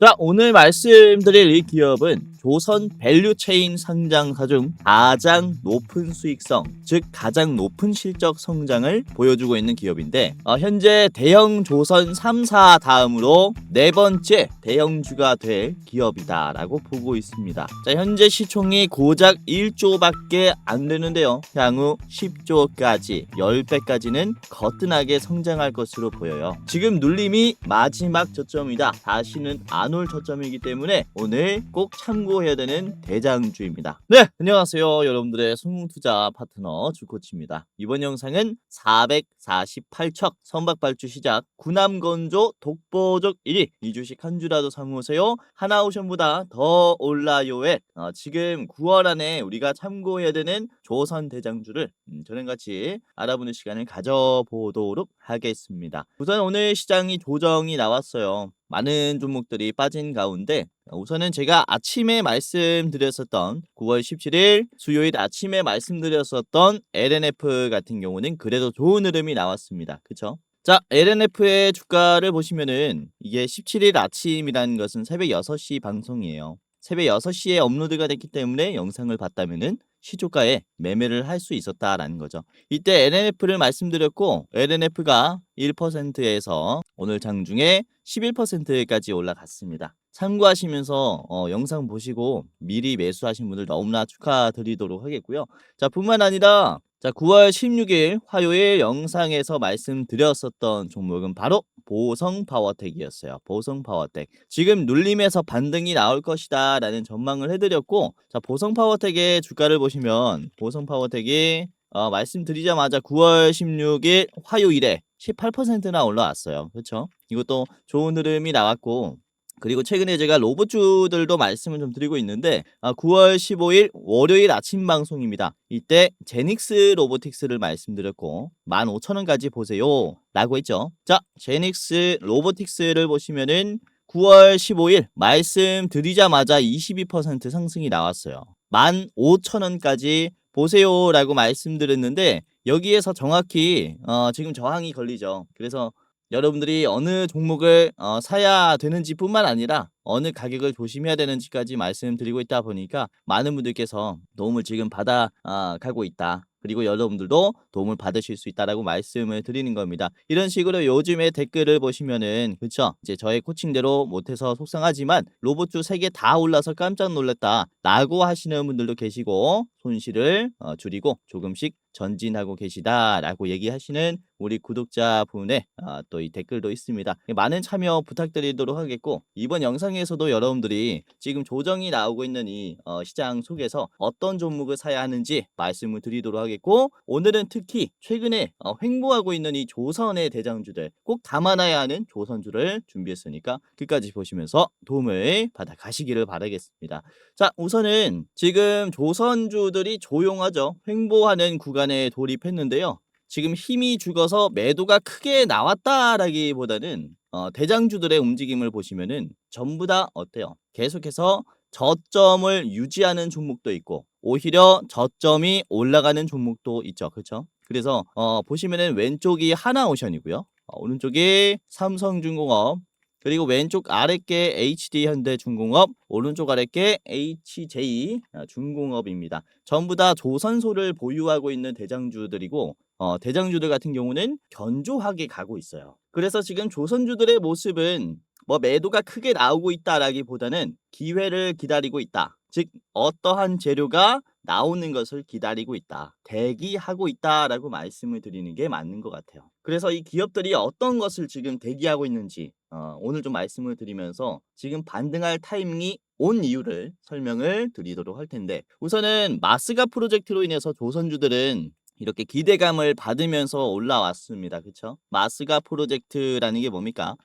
자, 오늘 말씀드릴 이 기업은 조선 밸류체인 상장사 중 가장 높은 수익성, 즉 가장 높은 실적 성장을 보여주고 있는 기업인데 현재 대형 조선 3사 다음으로 네 번째 대형주가 될 기업이다라고 보고 있습니다. 자, 현재 시총이 고작 1조밖에 안 되는데요. 향후 10조까지, 10배까지는 거뜬하게 성장할 것으로 보여요. 지금 눌림이 마지막 저점이다. 다시는 안 올 저점이기 때문에 오늘 꼭 참고해야 되는 대장주입니다. 네, 안녕하세요. 여러분들의 성공투자 파트너 주코치입니다. 이번 영상은 448척 선박발주 시작 군함건조 독보적 1위 이 주식 한 주라도 사모으세요. 하나오션보다 더 올라요에 지금 9월 안에 우리가 참고해야 되는 조선 대장주를 저녁같이 알아보는 시간을 가져보도록 하겠습니다. 우선 오늘 시장이 조정이 나왔어요. 많은 종목들이 빠진 가운데 우선은 제가 아침에 말씀드렸었던 9월 17일 수요일 아침에 말씀드렸었던 LNF 같은 경우는 그래도 좋은 흐름이 나왔습니다. 그쵸? 자, LNF의 주가를 보시면은 이게 17일 아침이라는 것은 새벽 6시 방송이에요. 새벽 6시에 업로드가 됐기 때문에 영상을 봤다면은 시초가에 매매를 할 수 있었다라는 거죠. 이때 LNF를 말씀드렸고 LNF가 1%에서 오늘 장중에 11%까지 올라갔습니다. 참고하시면서 영상 보시고 미리 매수하신 분들 너무나 축하드리도록 하겠고요. 자, 뿐만 아니라 9월 16일 화요일 영상에서 말씀드렸었던 종목은 바로 보성파워텍이었어요. 보성파워텍. 지금 눌림에서 반등이 나올 것이다 라는 전망을 해드렸고, 자, 보성파워텍의 주가를 보시면 보성파워텍이 말씀드리자마자 9월 16일 화요일에 18%나 올라왔어요. 그렇죠? 이것도 좋은 흐름이 나왔고, 그리고 최근에 제가 로봇주들도 말씀을 좀 드리고 있는데 9월 15일 월요일 아침 방송입니다. 이때 제닉스 로보틱스를 말씀드렸고 15,000원까지 보세요 라고 했죠. 자, 제닉스 로보틱스를 보시면은 9월 15일 말씀드리자마자 22% 상승이 나왔어요. 15,000원까지 보세요 라고 말씀드렸는데 여기에서 정확히 지금 저항이 걸리죠. 그래서 여러분들이 어느 종목을 사야 되는지 뿐만 아니라 어느 가격을 조심해야 되는지까지 말씀드리고 있다 보니까 많은 분들께서 도움을 지금 받아가고 있다. 그리고 여러분들도 도움을 받으실 수 있다라고 말씀을 드리는 겁니다. 이런 식으로 요즘에 댓글을 보시면은 그쵸? 이제 저의 코칭대로 못해서 속상하지만 로봇주 3개 다 올라서 깜짝 놀랐다 라고 하시는 분들도 계시고 손실을 줄이고 조금씩 전진하고 계시다라고 얘기하시는 우리 구독자분의 또 이 댓글도 있습니다. 많은 참여 부탁드리도록 하겠고 이번 영상에서도 여러분들이 지금 조정이 나오고 있는 이 시장 속에서 어떤 종목을 사야 하는지 말씀을 드리도록 하겠고 오늘은 특히 최근에 횡보하고 있는 이 조선의 대장주들 꼭 담아놔야 하는 조선주를 준비했으니까 끝까지 보시면서 도움을 받아 가시기를 바라겠습니다. 자, 우선은 지금 조선주들이 조용하죠. 횡보하는 구간에 돌입했는데요. 지금 힘이 죽어서 매도가 크게 나왔다라기보다는 대장주들의 움직임을 보시면은 전부 다 어때요? 계속해서 저점을 유지하는 종목도 있고 오히려 저점이 올라가는 종목도 있죠. 그렇죠? 그래서 보시면은 왼쪽이 하나오션이고요. 오른쪽이 삼성중공업, 그리고 왼쪽 아랫게 HD현대중공업, 오른쪽 아랫게 HJ 중공업입니다. 전부 다 조선소를 보유하고 있는 대장주들이고 대장주들 같은 경우는 견조하게 가고 있어요. 그래서 지금 조선주들의 모습은 뭐 매도가 크게 나오고 있다라기보다는 기회를 기다리고 있다. 즉 어떠한 재료가 나오는 것을 기다리고 있다. 대기하고 있다라고 말씀을 드리는 게 맞는 것 같아요. 그래서 이 기업들이 어떤 것을 지금 대기하고 있는지 오늘 좀 말씀을 드리면서 지금 반등할 타이밍이 온 이유를 설명을 드리도록 할 텐데 우선은 마스가 프로젝트로 인해서 조선주들은 이렇게 기대감을 받으면서 올라왔습니다. 그렇죠? 마스가 프로젝트라는 게 뭡니까?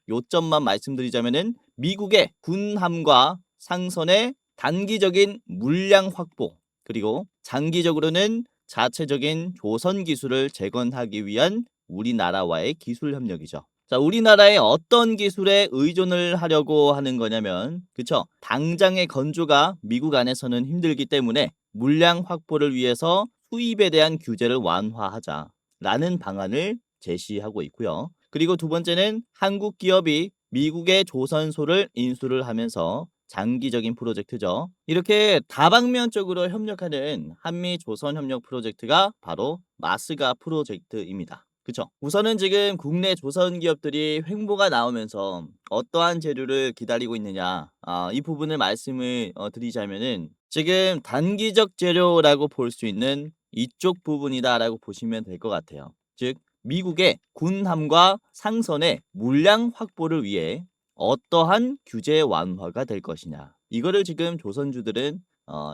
요점만 말씀드리자면은 미국의 군함과 상선의 단기적인 물량 확보 그리고 장기적으로는 자체적인 조선 기술을 재건하기 위한 우리나라와의 기술 협력이죠. 자, 우리나라의 어떤 기술에 의존을 하려고 하는 거냐면 그쵸? 당장의 건조가 미국 안에서는 힘들기 때문에 물량 확보를 위해서 수입에 대한 규제를 완화하자라는 방안을 제시하고 있고요. 그리고 두 번째는 한국 기업이 미국의 조선소를 인수를 하면서 장기적인 프로젝트죠. 이렇게 다방면적으로 협력하는 한미 조선 협력 프로젝트가 바로 마스가 프로젝트입니다. 그쵸? 우선은 지금 국내 조선 기업들이 횡보가 나오면서 어떠한 재료를 기다리고 있느냐, 이 부분을 말씀을 드리자면은 지금 단기적 재료라고 볼 수 있는 이쪽 부분이다라고 보시면 될 것 같아요. 즉 미국의 군함과 상선의 물량 확보를 위해 어떠한 규제 완화가 될 것이냐. 이거를 지금 조선주들은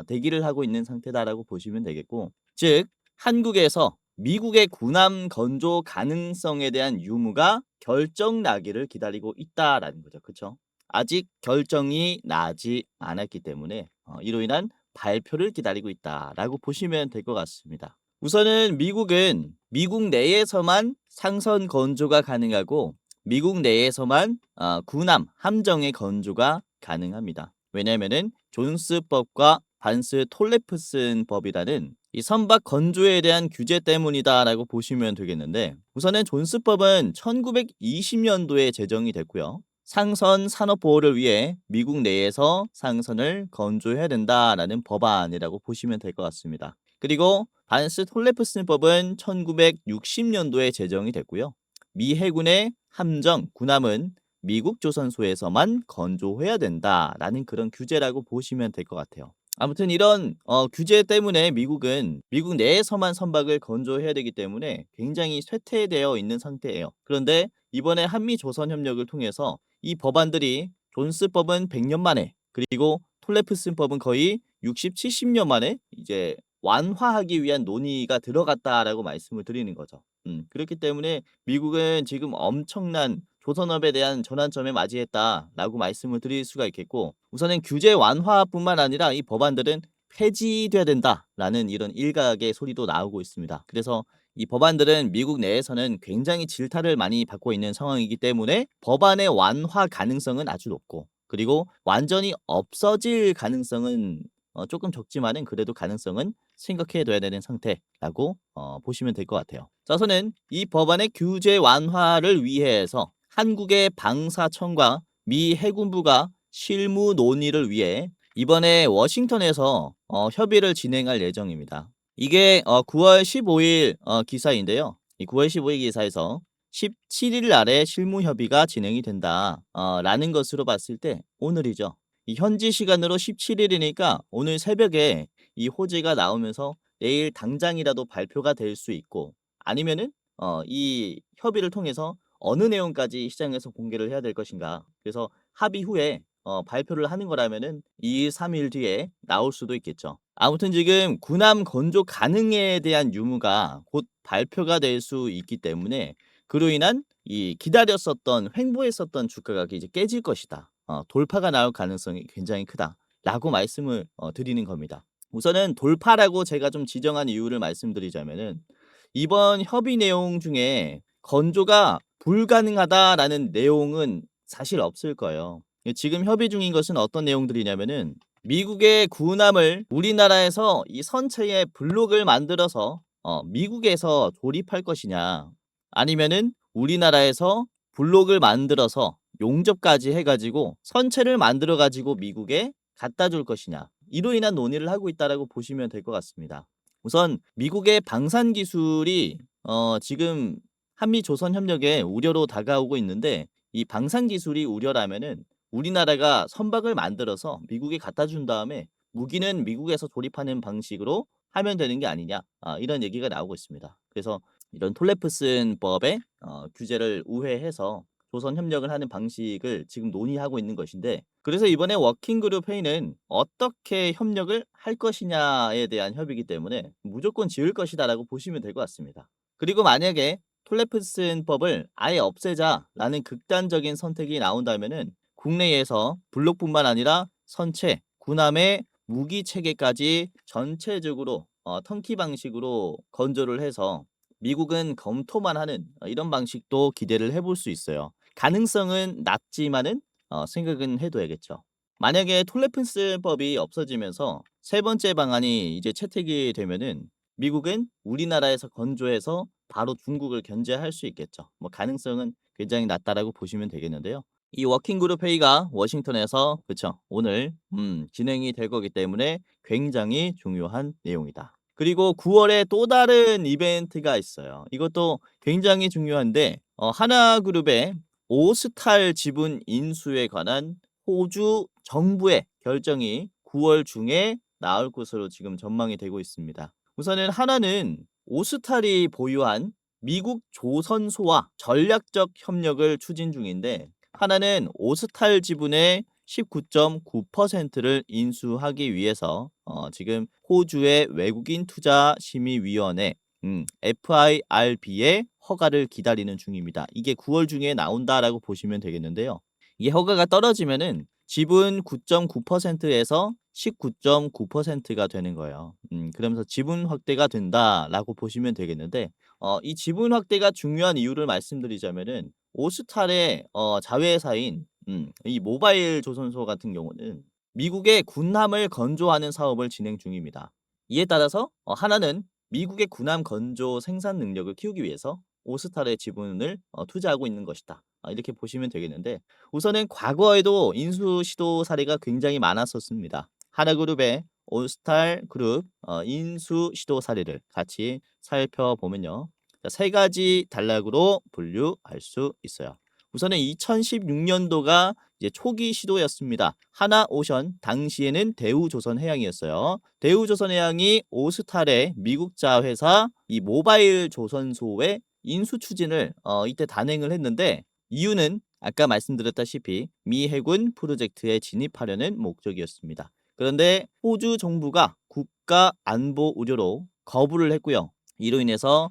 대기를 하고 있는 상태다라고 보시면 되겠고, 즉 한국에서 미국의 군함 건조 가능성에 대한 유무가 결정 나기를 기다리고 있다라는 거죠. 그렇죠? 아직 결정이 나지 않았기 때문에 이로 인한 발표를 기다리고 있다라고 보시면 될 것 같습니다. 우선은 미국은 미국 내에서만 상선 건조가 가능하고 미국 내에서만 군함 함정의 건조가 가능합니다. 왜냐하면은 존스법과 반스 톨레프슨 법이라는 이 선박 건조에 대한 규제 때문이다라고 보시면 되겠는데, 우선은 존스법은 1920년도에 제정이 됐고요. 상선 산업 보호를 위해 미국 내에서 상선을 건조해야 된다라는 법안이라고 보시면 될 것 같습니다. 그리고 반스 톨레프슨법은 1960년도에 제정이 됐고요. 미 해군의 함정, 군함은 미국 조선소에서만 건조해야 된다라는 그런 규제라고 보시면 될 것 같아요. 아무튼 이런 규제 때문에 미국은 미국 내에서만 선박을 건조해야 되기 때문에 굉장히 쇠퇴되어 있는 상태예요. 그런데 이번에 한미 조선 협력을 통해서 이 법안들이 존스법은 100년 만에, 그리고 톨레프슨법은 거의 60, 70년 만에 이제 완화하기 위한 논의가 들어갔다라고 말씀을 드리는 거죠. 그렇기 때문에 미국은 지금 엄청난 조선업에 대한 전환점에 맞이했다라고 말씀을 드릴 수가 있겠고, 우선은 규제 완화뿐만 아니라 이 법안들은 폐지돼야 된다라는 이런 일각의 소리도 나오고 있습니다. 그래서 이 법안들은 미국 내에서는 굉장히 질타를 많이 받고 있는 상황이기 때문에 법안의 완화 가능성은 아주 높고, 그리고 완전히 없어질 가능성은 조금 적지만은 그래도 가능성은 생각해 둬야 되는 상태라고 보시면 될 것 같아요. 자, 우선은 이 법안의 규제 완화를 위해서 한국의 방사청과 미 해군부가 실무 논의를 위해 이번에 워싱턴에서 협의를 진행할 예정입니다. 이게 9월 15일 기사인데요. 이 9월 15일 기사에서 17일 날에 실무 협의가 진행이 된다 라는 것으로 봤을 때 오늘이죠. 이 현지 시간으로 17일이니까 오늘 새벽에 이 호재가 나오면서 내일 당장이라도 발표가 될 수 있고, 아니면은 이 협의를 통해서 어느 내용까지 시장에서 공개를 해야 될 것인가. 그래서 합의 후에 발표를 하는 거라면은 2일, 3일 뒤에 나올 수도 있겠죠. 아무튼 지금 군함 건조 가능에 대한 유무가 곧 발표가 될 수 있기 때문에 그로 인한 이 기다렸었던 횡보했었던 주가가 이제 깨질 것이다. 돌파가 나올 가능성이 굉장히 크다라고 말씀을 드리는 겁니다. 우선은 돌파라고 제가 좀 지정한 이유를 말씀드리자면은 이번 협의 내용 중에 건조가 불가능하다라는 내용은 사실 없을 거예요. 지금 협의 중인 것은 어떤 내용들이냐면은 미국의 군함을 우리나라에서 이 선체에 블록을 만들어서 미국에서 조립할 것이냐, 아니면은 우리나라에서 블록을 만들어서 용접까지 해가지고 선체를 만들어가지고 미국에 갖다 줄 것이냐, 이로 인한 논의를 하고 있다라고 보시면 될 것 같습니다. 우선 미국의 방산 기술이 지금 한미 조선 협력에 우려로 다가오고 있는데, 이 방산 기술이 우려라면은 우리나라가 선박을 만들어서 미국에 갖다 준 다음에 무기는 미국에서 조립하는 방식으로 하면 되는 게 아니냐, 이런 얘기가 나오고 있습니다. 그래서 이런 톨레프슨법의 규제를 우회해서 조선 협력을 하는 방식을 지금 논의하고 있는 것인데, 그래서 이번에 워킹그룹 회의는 어떻게 협력을 할 것이냐에 대한 협의이기 때문에 무조건 지을 것이다라고 보시면 될 것 같습니다. 그리고 만약에 톨레프슨법을 아예 없애자라는 극단적인 선택이 나온다면은 국내에서 블록뿐만 아니라 선체, 군함의 무기 체계까지 전체적으로 턴키 방식으로 건조를 해서 미국은 검토만 하는 이런 방식도 기대를 해볼 수 있어요. 가능성은 낮지만은 생각은 해둬야겠죠. 만약에 톨레프슨법이 없어지면서 세 번째 방안이 이제 채택이 되면은 미국은 우리나라에서 건조해서 바로 중국을 견제할 수 있겠죠. 뭐 가능성은 굉장히 낮다라고 보시면 되겠는데요. 이 워킹그룹 회의가 워싱턴에서 그쵸 오늘 진행이 될 거기 때문에 굉장히 중요한 내용이다. 그리고 9월에 또 다른 이벤트가 있어요. 이것도 굉장히 중요한데 하나그룹의 오스탈 지분 인수에 관한 호주 정부의 결정이 9월 중에 나올 것으로 지금 전망이 되고 있습니다. 우선은 하나는 오스탈이 보유한 미국 조선소와 전략적 협력을 추진 중인데 하나는 오스탈 지분의 19.9%를 인수하기 위해서 지금 호주의 외국인 투자 심의위원회 FIRB의 허가를 기다리는 중입니다. 이게 9월 중에 나온다라고 보시면 되겠는데요. 이게 허가가 떨어지면은 지분 9.9%에서 19.9%가 되는 거예요. 그러면서 지분 확대가 된다라고 보시면 되겠는데 이 지분 확대가 중요한 이유를 말씀드리자면은 오스탈의 자회사인 이 모바일 조선소 같은 경우는 미국의 군함을 건조하는 사업을 진행 중입니다. 이에 따라서 하나는 미국의 군함 건조 생산 능력을 키우기 위해서 오스탈의 지분을 투자하고 있는 것이다. 이렇게 보시면 되겠는데 우선은 과거에도 인수 시도 사례가 굉장히 많았었습니다. 하나그룹의 오스탈 그룹 인수 시도 사례를 같이 살펴보면요. 세 가지 단락으로 분류할 수 있어요. 우선은 2016년도가 이제 초기 시도였습니다. 하나오션 당시에는 대우조선해양이었어요. 대우조선해양이 오스탈의 미국자 회사 이 모바일 조선소의 인수 추진을 이때 단행을 했는데 이유는 아까 말씀드렸다시피 미 해군 프로젝트에 진입하려는 목적이었습니다. 그런데 호주 정부가 국가 안보 우려로 거부를 했고요. 이로 인해서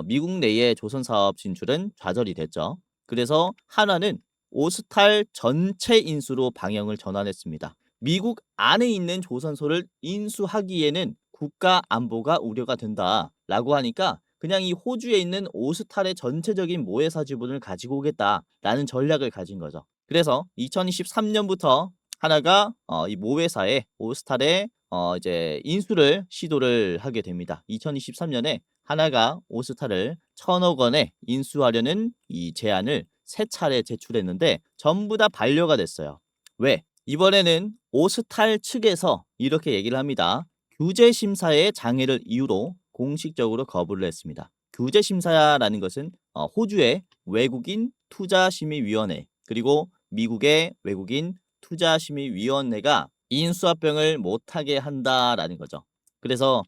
미국 내의 조선 사업 진출은 좌절이 됐죠. 그래서 한화는 오스탈 전체 인수로 방향을 전환했습니다. 미국 안에 있는 조선소를 인수하기에는 국가 안보가 우려가 된다라고 하니까 그냥 이 호주에 있는 오스탈의 전체적인 모회사 지분을 가지고 오겠다라는 전략을 가진 거죠. 그래서 2023년부터 하나가 이 모회사의 오스탈의 이제 인수를 시도를 하게 됩니다. 2023년에 하나가 오스탈을 1,000억 원에 인수하려는 이 제안을 3차례 제출했는데 전부 다 반려가 됐어요. 왜? 이번에는 오스탈 측에서 이렇게 얘기를 합니다. 규제 심사의 장애를 이유로 공식적으로 거부를 했습니다. 규제 심사라는 것은 호주의 외국인 투자심의위원회 그리고 미국의 외국인 투자심의위원회가 인수합병을 못하게 한다라는 거죠. 그래서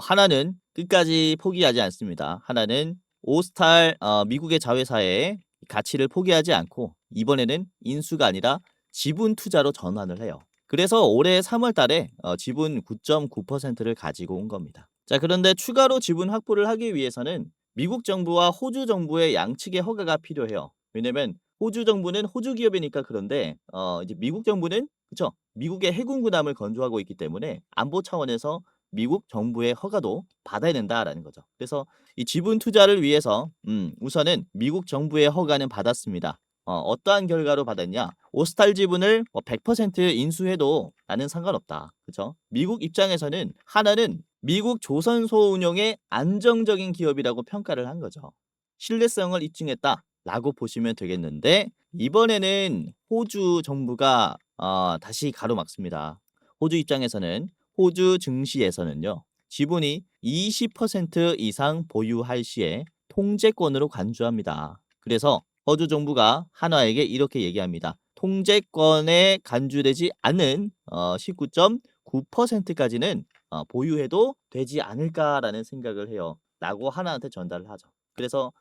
하나는 끝까지 포기하지 않습니다. 하나는 오스탈 미국의 자회사의 가치를 포기하지 않고 이번에는 인수가 아니라 지분 투자로 전환을 해요. 그래서 올해 3월 달에 지분 9.9%를 가지고 온 겁니다. 자, 그런데 추가로 지분 확보를 하기 위해서는 미국 정부와 호주 정부의 양측의 허가가 필요해요. 왜냐면 호주 정부는 호주 기업이니까 그런데 이제 미국 정부는 그쵸? 미국의 해군 군함을 건조하고 있기 때문에 안보 차원에서 미국 정부의 허가도 받아야 된다라는 거죠. 그래서 이 지분 투자를 위해서 우선은 미국 정부의 허가는 받았습니다. 어떠한 결과로 받았냐? 오스탈 지분을 100% 인수해도 나는 상관없다. 그렇죠? 미국 입장에서는 하나는 미국 조선소 운영의 안정적인 기업이라고 평가를 한 거죠. 신뢰성을 입증했다라고 보시면 되겠는데 이번에는 호주 정부가 다시 가로막습니다. 호주 입장에서는 호주 증시에서는요. 지분이 20% 이상 보유할 시에 통제권으로 간주합니다. 그래서 호주 정부가 한화에게 이렇게 얘기합니다. 통제권에 간주되지 않은 19.9%까지는 보유해도 되지 않을까라는 생각을 해요. 라고 하나한테 전달을 하죠. 그래서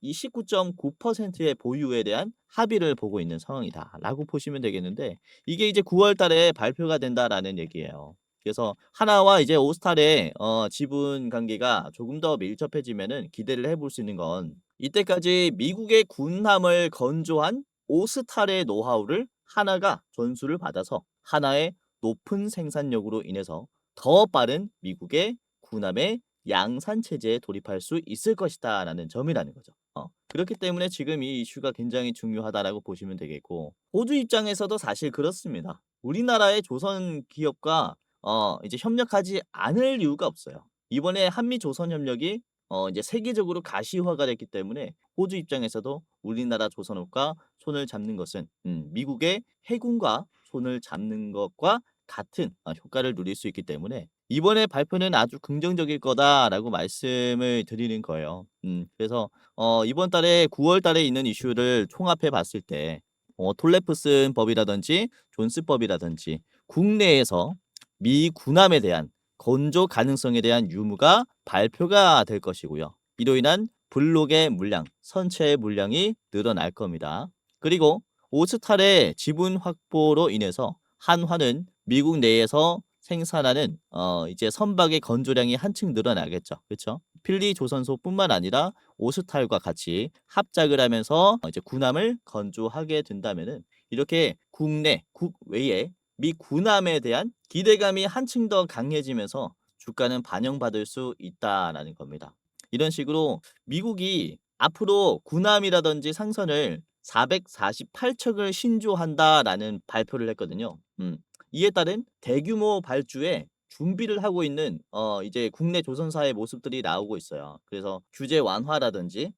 이 19.9%의 보유에 대한 합의를 보고 있는 상황이다라고 보시면 되겠는데 이게 이제 9월 달에 발표가 된다라는 얘기예요. 그래서 하나와 이제 오스탈의 지분 관계가 조금 더 밀접해지면은 기대를 해볼 수 있는 건 이때까지 미국의 군함을 건조한 오스탈의 노하우를 하나가 전수를 받아서 하나의 높은 생산력으로 인해서 더 빠른 미국의 군함의 양산 체제에 돌입할 수 있을 것이다라는 점이라는 거죠. 그렇기 때문에 지금 이 이슈가 굉장히 중요하다라고 보시면 되겠고 호주 입장에서도 사실 그렇습니다. 우리나라의 조선 기업과 이제 협력하지 않을 이유가 없어요. 이번에 한미 조선 협력이 이제 세계적으로 가시화가 됐기 때문에 호주 입장에서도 우리나라 조선업과 손을 잡는 것은 미국의 해군과 손을 잡는 것과 같은 효과를 누릴 수 있기 때문에 이번에 발표는 아주 긍정적일 거다라고 말씀을 드리는 거예요. 그래서 이번 달에 9월 달에 있는 이슈를 총합해 봤을 때 톨레프슨 법이라든지 존스법이라든지 국내에서 미 군함에 대한 건조 가능성에 대한 유무가 발표가 될 것이고요. 이로 인한 블록의 물량, 선체의 물량이 늘어날 겁니다. 그리고 오스탈의 지분 확보로 인해서 한화는 미국 내에서 생산하는 이제 선박의 건조량이 한층 늘어나겠죠. 그렇죠? 필리 조선소뿐만 아니라 오스탈과 같이 합작을 하면서 이제 군함을 건조하게 된다면은 이렇게 국내, 국외에 미 군함에 대한 기대감이 한층 더 강해지면서 주가는 반영받을 수 있다라는 겁니다. 이런 식으로 미국이 앞으로 군함이라든지 상선을 448척을 신조한다라는 발표를 했거든요. 이에 따른 대규모 발주에 준비를 하고 있는 이제 국내 조선사의 모습들이 나오고 있어요. 그래서 규제 완화라든지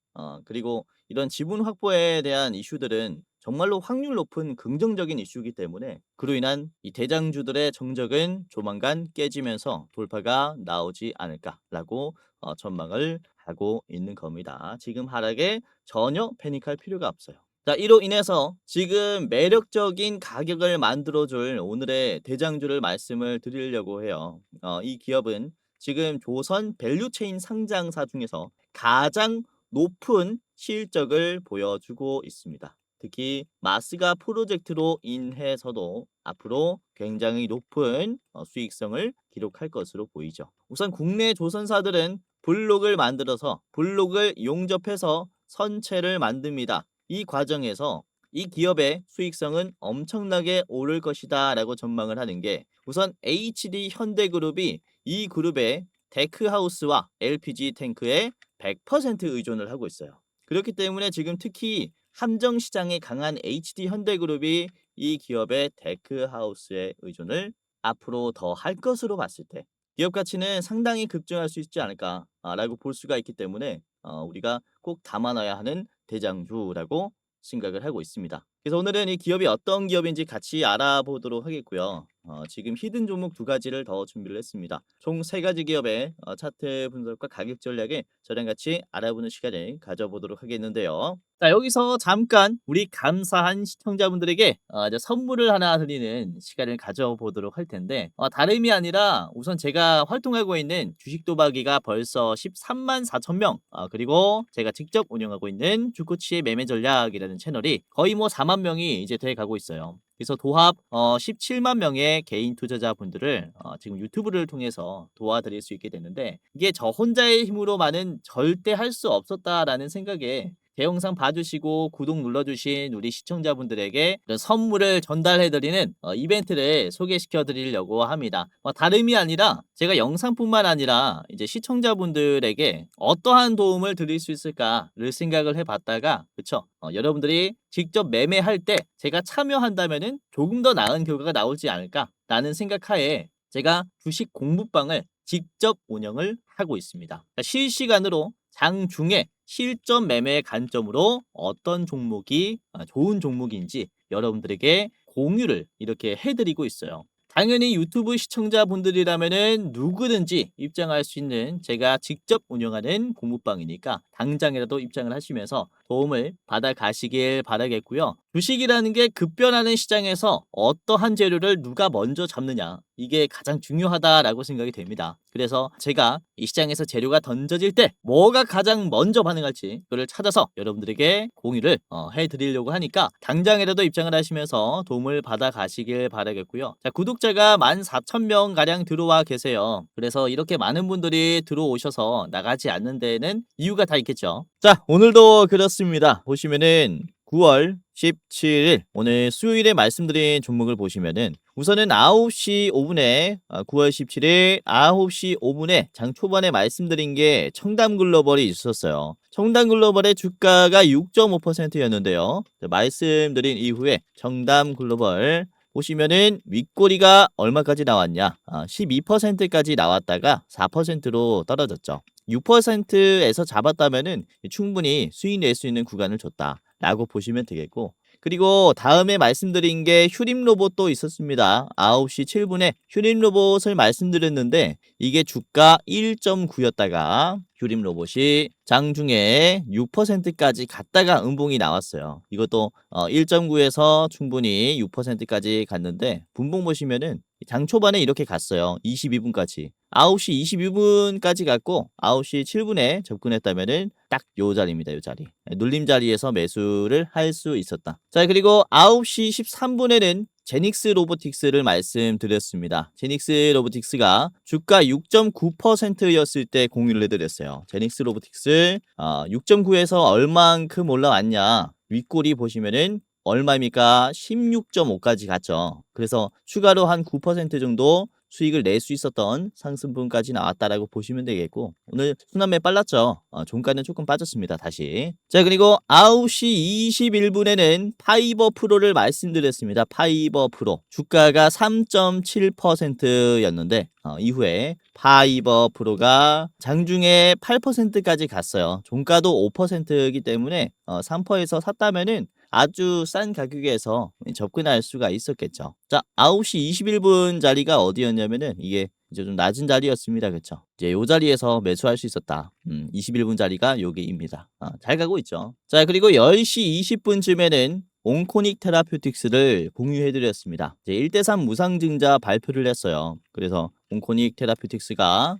그리고 이런 지분 확보에 대한 이슈들은 정말로 확률 높은 긍정적인 이슈이기 때문에 그로 인한 이 대장주들의 정적은 조만간 깨지면서 돌파가 나오지 않을까라고 전망을 하고 있는 겁니다. 지금 하락에 전혀 패닉할 필요가 없어요. 자, 이로 인해서 지금 매력적인 가격을 만들어줄 오늘의 대장주를 말씀을 드리려고 해요. 이 기업은 지금 조선 밸류체인 상장사 중에서 가장 높은 실적을 보여주고 있습니다. 특히 마스가 프로젝트로 인해서도 앞으로 굉장히 높은 수익성을 기록할 것으로 보이죠. 우선 국내 조선사들은 블록을 만들어서 블록을 용접해서 선체를 만듭니다. 이 과정에서 이 기업의 수익성은 엄청나게 오를 것이다 라고 전망을 하는 게 우선 HD 현대그룹이 이 그룹의 데크하우스와 LPG 탱크에 100% 의존을 하고 있어요. 그렇기 때문에 지금 특히 함정 시장에 강한 HD 현대그룹이 이 기업의 데크하우스에 의존을 앞으로 더 할 것으로 봤을 때 기업 가치는 상당히 급증할 수 있지 않을까라고 볼 수가 있기 때문에 우리가 꼭 담아놔야 하는 대장주라고 생각을 하고 있습니다. 그래서 오늘은 이 기업이 어떤 기업인지 같이 알아보도록 하겠고요. 지금 히든 종목 두 가지를 더 준비를 했습니다. 총 세 가지 기업의 차트 분석과 가격 전략에 저랑 같이 알아보는 시간을 가져보도록 하겠는데요. 자, 여기서 잠깐 우리 감사한 시청자분들에게 이제 선물을 하나 드리는 시간을 가져보도록 할 텐데 다름이 아니라 우선 제가 활동하고 있는 주식 도박이가 벌써 13만 4천 명 그리고 제가 직접 운영하고 있는 주코치의 매매 전략이라는 채널이 거의 뭐 4만 명이 이제 돼 가고 있어요. 그래서 도합 17만 명의 개인 투자자분들을 지금 유튜브를 통해서 도와드릴 수 있게 됐는데 이게 저 혼자의 힘으로만은 절대 할 수 없었다라는 생각에 제 영상 봐주시고 구독 눌러주신 우리 시청자분들에게 이런 선물을 전달해드리는 이벤트를 소개시켜드리려고 합니다. 다름이 아니라 제가 영상뿐만 아니라 이제 시청자분들에게 어떠한 도움을 드릴 수 있을까를 생각을 해봤다가 그쵸? 여러분들이 직접 매매할 때 제가 참여한다면은 조금 더 나은 결과가 나오지 않을까라는 생각하에 제가 주식 공부방을 직접 운영을 하고 있습니다. 실시간으로 장중에 실전 매매의 관점으로 어떤 종목이 좋은 종목인지 여러분들에게 공유를 이렇게 해드리고 있어요. 당연히 유튜브 시청자분들이라면은 누구든지 입장할 수 있는 제가 직접 운영하는 공부방이니까 당장이라도 입장을 하시면서 도움을 받아 가시길 바라겠고요. 주식이라는 게 급변하는 시장에서 어떠한 재료를 누가 먼저 잡느냐 이게 가장 중요하다라고 생각이 됩니다. 그래서 제가 이 시장에서 재료가 던져질 때 뭐가 가장 먼저 반응할지 그걸 찾아서 여러분들에게 공유를 해드리려고 하니까 당장이라도 입장을 하시면서 도움을 받아 가시길 바라겠고요. 자, 구독자가 14,000명 가량 들어와 계세요. 그래서 이렇게 많은 분들이 들어오셔서 나가지 않는 데에는 이유가 다 있겠죠. 자, 오늘도 그렇습니다. 보시면은 9월 17일 오늘 수요일에 말씀드린 종목을 보시면은 우선은 9시 5분에 9월 17일 9시 5분에 장 초반에 말씀드린 게 청담글로벌이 있었어요. 청담글로벌의 주가가 6.5%였는데요. 말씀드린 이후에 청담글로벌 보시면은 윗꼬리가 얼마까지 나왔냐? 12%까지 나왔다가 4%로 떨어졌죠. 6%에서 잡았다면은 충분히 수익 낼 수 있는 구간을 줬다라고 보시면 되겠고, 그리고 다음에 말씀드린 게 휴림 로봇도 있었습니다. 9시 7분에 휴림 로봇을 말씀드렸는데 이게 주가 1.9였다가 휴림 로봇이 장중에 6%까지 갔다가 음봉이 나왔어요. 이것도 1.9에서 충분히 6%까지 갔는데 분봉 보시면은 장 초반에 이렇게 갔어요. 22분까지. 9시 22분까지 갔고 9시 7분에 접근했다면은 딱 요 자리입니다. 요 자리. 눌림 자리에서 매수를 할 수 있었다. 자, 그리고 9시 13분에는 제닉스 로보틱스를 말씀드렸습니다. 제닉스 로보틱스가 주가 6.9%였을 때 공유를 해드렸어요. 제닉스 로보틱스 6.9에서 얼만큼 올라왔냐, 윗꼬리 보시면은 얼마입니까? 16.5까지 갔죠. 그래서 추가로 한 9% 정도 수익을 낼 수 있었던 상승분까지 나왔다라고 보시면 되겠고, 오늘 순환매 빨랐죠. 종가는 조금 빠졌습니다. 다시. 자, 그리고 9시 21분에는 파이버 프로를 말씀드렸습니다. 파이버 프로 주가가 3.7%였는데 이후에 파이버 프로가 장중에 8%까지 갔어요. 종가도 5%이기 때문에 3%에서 샀다면은 아주 싼 가격에서 접근할 수가 있었겠죠. 자, 9시 21분 자리가 어디였냐면은 이게 이제 좀 낮은 자리였습니다. 그쵸? 이제 요 자리에서 매수할 수 있었다. 21분 자리가 여기입니다. 잘 가고 있죠. 자, 그리고 10시 20분쯤에는 온코닉 테라퓨틱스를 공유해드렸습니다. 이제 1대3 무상증자 발표를 했어요. 그래서 온코닉 테라퓨틱스가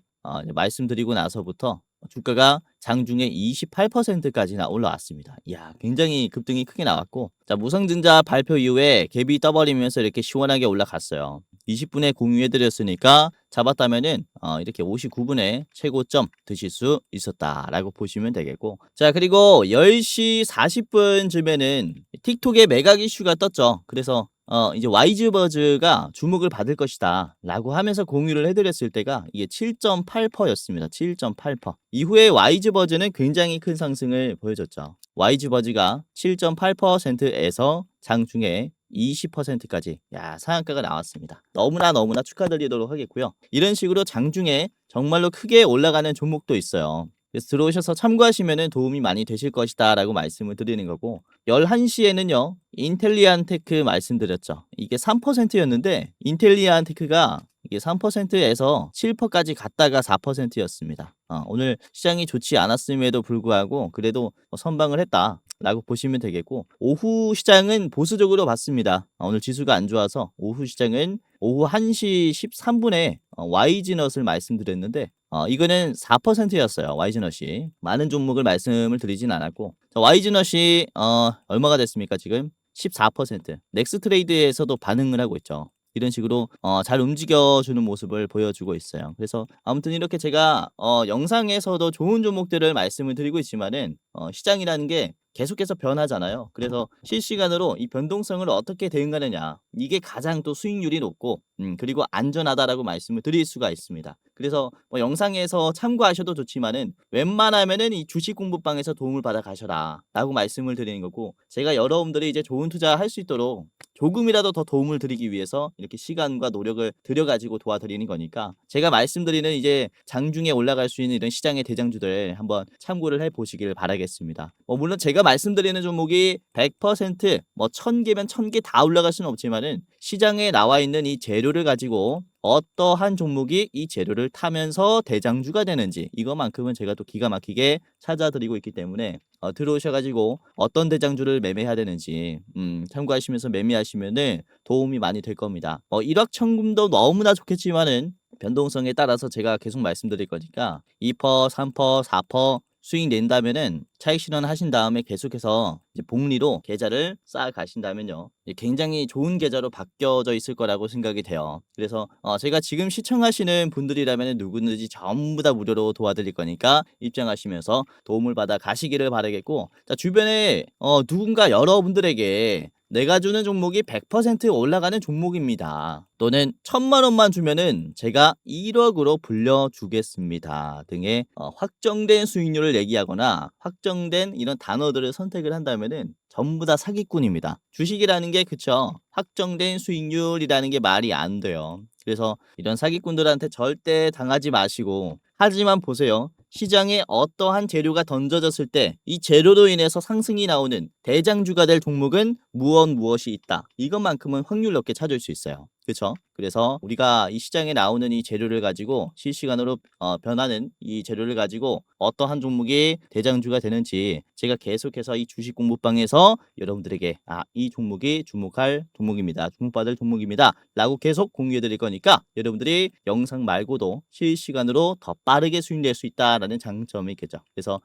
말씀드리고 나서부터 주가가 장중에 28%까지나 올라왔습니다. 이야, 굉장히 급등이 크게 나왔고, 자, 무상증자 발표 이후에 갭이 떠버리면서 이렇게 시원하게 올라갔어요. 20분에 공유해드렸으니까 잡았다면은 이렇게 59분에 최고점 드실 수 있었다라고 보시면 되겠고, 자, 그리고 10시 40분쯤에는 틱톡에 매각 이슈가 떴죠. 그래서 이제 와이즈버즈가 주목을 받을 것이다 라고 하면서 공유를 해드렸을 때가 이게 7.8%였습니다. 7.8%. 이후에 와이즈버즈는 굉장히 큰 상승을 보여줬죠. 와이즈버즈가 7.8%에서 장중에 20%까지 상한가가 나왔습니다. 너무나 축하드리도록 하겠고요. 이런 식으로 장중에 정말로 크게 올라가는 종목도 있어요. 그래서 들어오셔서 참고하시면 도움이 많이 되실 것이다 라고 말씀을 드리는 거고, 11시에는요 인텔리안테크 말씀드렸죠. 이게 3%였는데 인텔리안테크가 이게 3%에서 7%까지 갔다가 4%였습니다. 오늘 시장이 좋지 않았음에도 불구하고 그래도 선방을 했다 라고 보시면 되겠고, 오후 시장은 보수적으로 봤습니다. 오늘 지수가 안 좋아서 오후 시장은 오후 1시 13분에 YG넛을 말씀드렸는데 이거는 4%였어요. YG넛이. 많은 종목을 말씀을 드리진 않았고, YG넛이 얼마가 됐습니까? 지금 14%. 넥스트레이드에서도 반응을 하고 있죠. 이런 식으로 잘 움직여주는 모습을 보여주고 있어요. 그래서 아무튼 이렇게 제가 영상에서도 좋은 종목들을 말씀을 드리고 있지만은 시장이라는 게 계속해서 변하잖아요. 그래서 실시간으로 이 변동성을 어떻게 대응하느냐, 이게 가장 또 수익률이 높고 그리고 안전하다라고 말씀을 드릴 수가 있습니다. 그래서 영상에서 참고하셔도 좋지만은 웬만하면은 이 주식 공부방에서 도움을 받아 가셔라 라고 말씀을 드리는 거고, 제가 여러분들이 이제 좋은 투자 할 수 있도록 조금이라도 더 도움을 드리기 위해서 이렇게 시간과 노력을 들여가지고 도와드리는 거니까, 제가 말씀드리는 이제 장중에 올라갈 수 있는 이런 시장의 대장주들 한번 참고를 해보시길 바라겠습니다. 물론 제가 말씀드리는 종목이 100% 1000개면 1000개 다 올라갈 수는 없지만은 시장에 나와 있는 이 재료를 가지고 어떠한 종목이 이 재료를 타면서 대장주가 되는지, 이것만큼은 제가 또 기가 막히게 찾아드리고 있기 때문에 들어오셔가지고 어떤 대장주를 매매해야 되는지 참고하시면서 매매하시면은 도움이 많이 될 겁니다. 일확천금도 너무나 좋겠지만은 변동성에 따라서 제가 계속 말씀드릴 거니까 2%, 3%, 4% 수익 낸다면은 차익 실현 하신 다음에 계속해서 이제 복리로 계좌를 쌓아 가신다면요, 굉장히 좋은 계좌로 바뀌어져 있을 거라고 생각이 돼요. 그래서 제가 지금 시청하시는 분들이라면 누구든지 전부 다 무료로 도와드릴 거니까 입장하시면서 도움을 받아 가시기를 바라겠고, 자, 주변에 누군가 여러분들에게 내가 주는 종목이 100% 올라가는 종목입니다, 또는 1000만 원만 주면은 제가 1억으로 불려주겠습니다 등의 확정된 수익률을 얘기하거나 확정된 이런 단어들을 선택을 한다면은 전부 다 사기꾼입니다. 주식이라는 게, 그쵸, 확정된 수익률이라는 게 말이 안 돼요. 그래서 이런 사기꾼들한테 절대 당하지 마시고, 하지만 보세요, 시장에 어떠한 재료가 던져졌을 때 이 재료로 인해서 상승이 나오는 대장주가 될 종목은 무엇이 있다. 이것만큼은 확률 높게 찾을 수 있어요. 그렇죠? 그래서 우리가 이 시장에 나오는 이 재료를 가지고 실시간으로 변하는 이 재료를 가지고 어떠한 종목이 대장주가 되는지 제가 계속해서 이 주식 공부방에서 여러분들에게 이 종목이 주목할 종목입니다. 주목받을 종목입니다. 라고 계속 공유해 드릴 거니까 여러분들이 영상 말고도 실시간으로 더 빠르게 수익 낼 수 있다라는 장점이 있겠죠. 그래서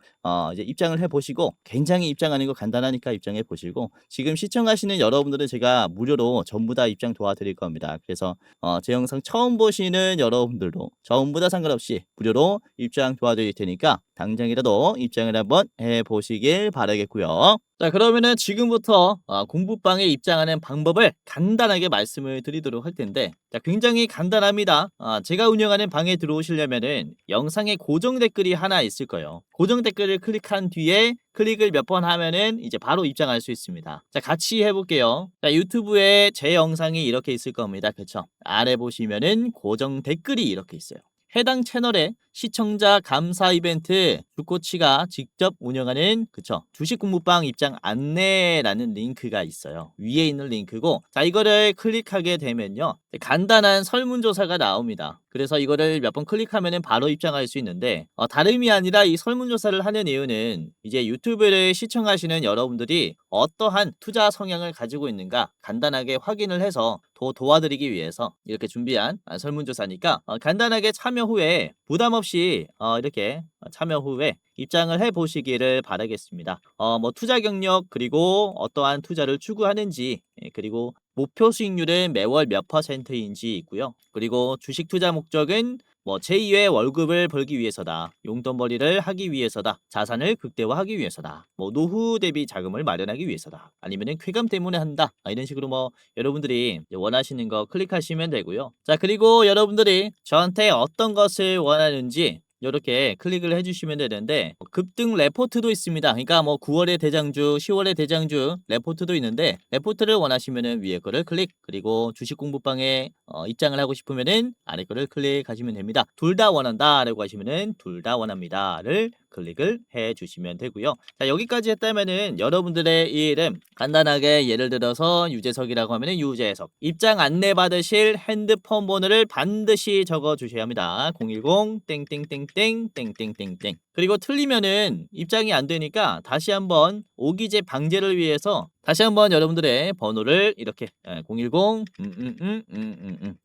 이제 입장을 해보시고 굉장히 입장하는 거 간단하니까 입장해 보시고 지금 시청하시는 여러분들은 제가 무료로 전부 다 입장 도와드릴 겁니다. 그래서 제 영상 처음 보시는 여러분들도 전부 다 상관없이 무료로 입장 도와드릴 테니까 당장이라도 입장을 한번 해보시길 바라겠고요. 자, 그러면은 지금부터 공부방에 입장하는 방법을 간단하게 말씀을 드리도록 할 텐데 자, 굉장히 간단합니다. 제가 운영하는 방에 들어오시려면은 영상에 고정 댓글이 하나 있을 거예요. 고정 댓글을 클릭한 뒤에 클릭을 몇 번 하면은 이제 바로 입장할 수 있습니다. 자, 같이 해볼게요. 자, 유튜브에 제 영상이 이렇게 있을 겁니다. 그쵸? 아래 보시면은 고정 댓글이 이렇게 있어요. 해당 채널의 시청자 감사 이벤트 주코치가 직접 운영하는 주식 공부방 입장 안내라는 링크가 있어요. 위에 있는 링크고 자, 이거를 클릭하게 되면요 간단한 설문조사가 나옵니다. 그래서 이거를 몇 번 클릭하면 바로 입장할 수 있는데 다름이 아니라 이 설문조사를 하는 이유는 이제 유튜브를 시청하시는 여러분들이 어떠한 투자 성향을 가지고 있는가 간단하게 확인을 해서 도와드리기 위해서 이렇게 준비한 설문조사니까 간단하게 참여 후에 부담 없이 이렇게 참여 후에 입장을 해 보시기를 바라겠습니다. 뭐 투자 경력 그리고 어떠한 투자를 추구하는지 그리고 목표 수익률은 매월 몇 %인지 있고요. 그리고 주식 투자 목적은 뭐 제2의 월급을 벌기 위해서다. 용돈벌이를 하기 위해서다. 자산을 극대화하기 위해서다. 뭐 노후 대비 자금을 마련하기 위해서다. 아니면은 쾌감 때문에 한다. 이런 식으로 뭐 여러분들이 원하시는 거 클릭하시면 되고요. 자, 그리고 여러분들이 저한테 어떤 것을 원하는지 이렇게 클릭을 해주시면 되는데 급등 레포트도 있습니다. 그러니까 뭐 9월의 대장주, 10월의 대장주 레포트도 있는데 레포트를 원하시면은 위에 거를 클릭 그리고 주식 공부방에 입장을 하고 싶으면은 아래 거를 클릭하시면 됩니다. 둘 다 원한다라고 하시면은 둘 다 원합니다를 클릭을 해 주시면 되고요. 자, 여기까지 했다면은 여러분들의 이 이름 간단하게 예를 들어서 유재석이라고 하면은 유재석 입장 안내 받으실 핸드폰 번호를 반드시 적어 주셔야 합니다. 010 땡땡땡땡 땡땡땡땡 그리고 틀리면은 입장이 안 되니까 다시 한번 오기재 방지를 위해서 다시 한번 여러분들의 번호를 이렇게 010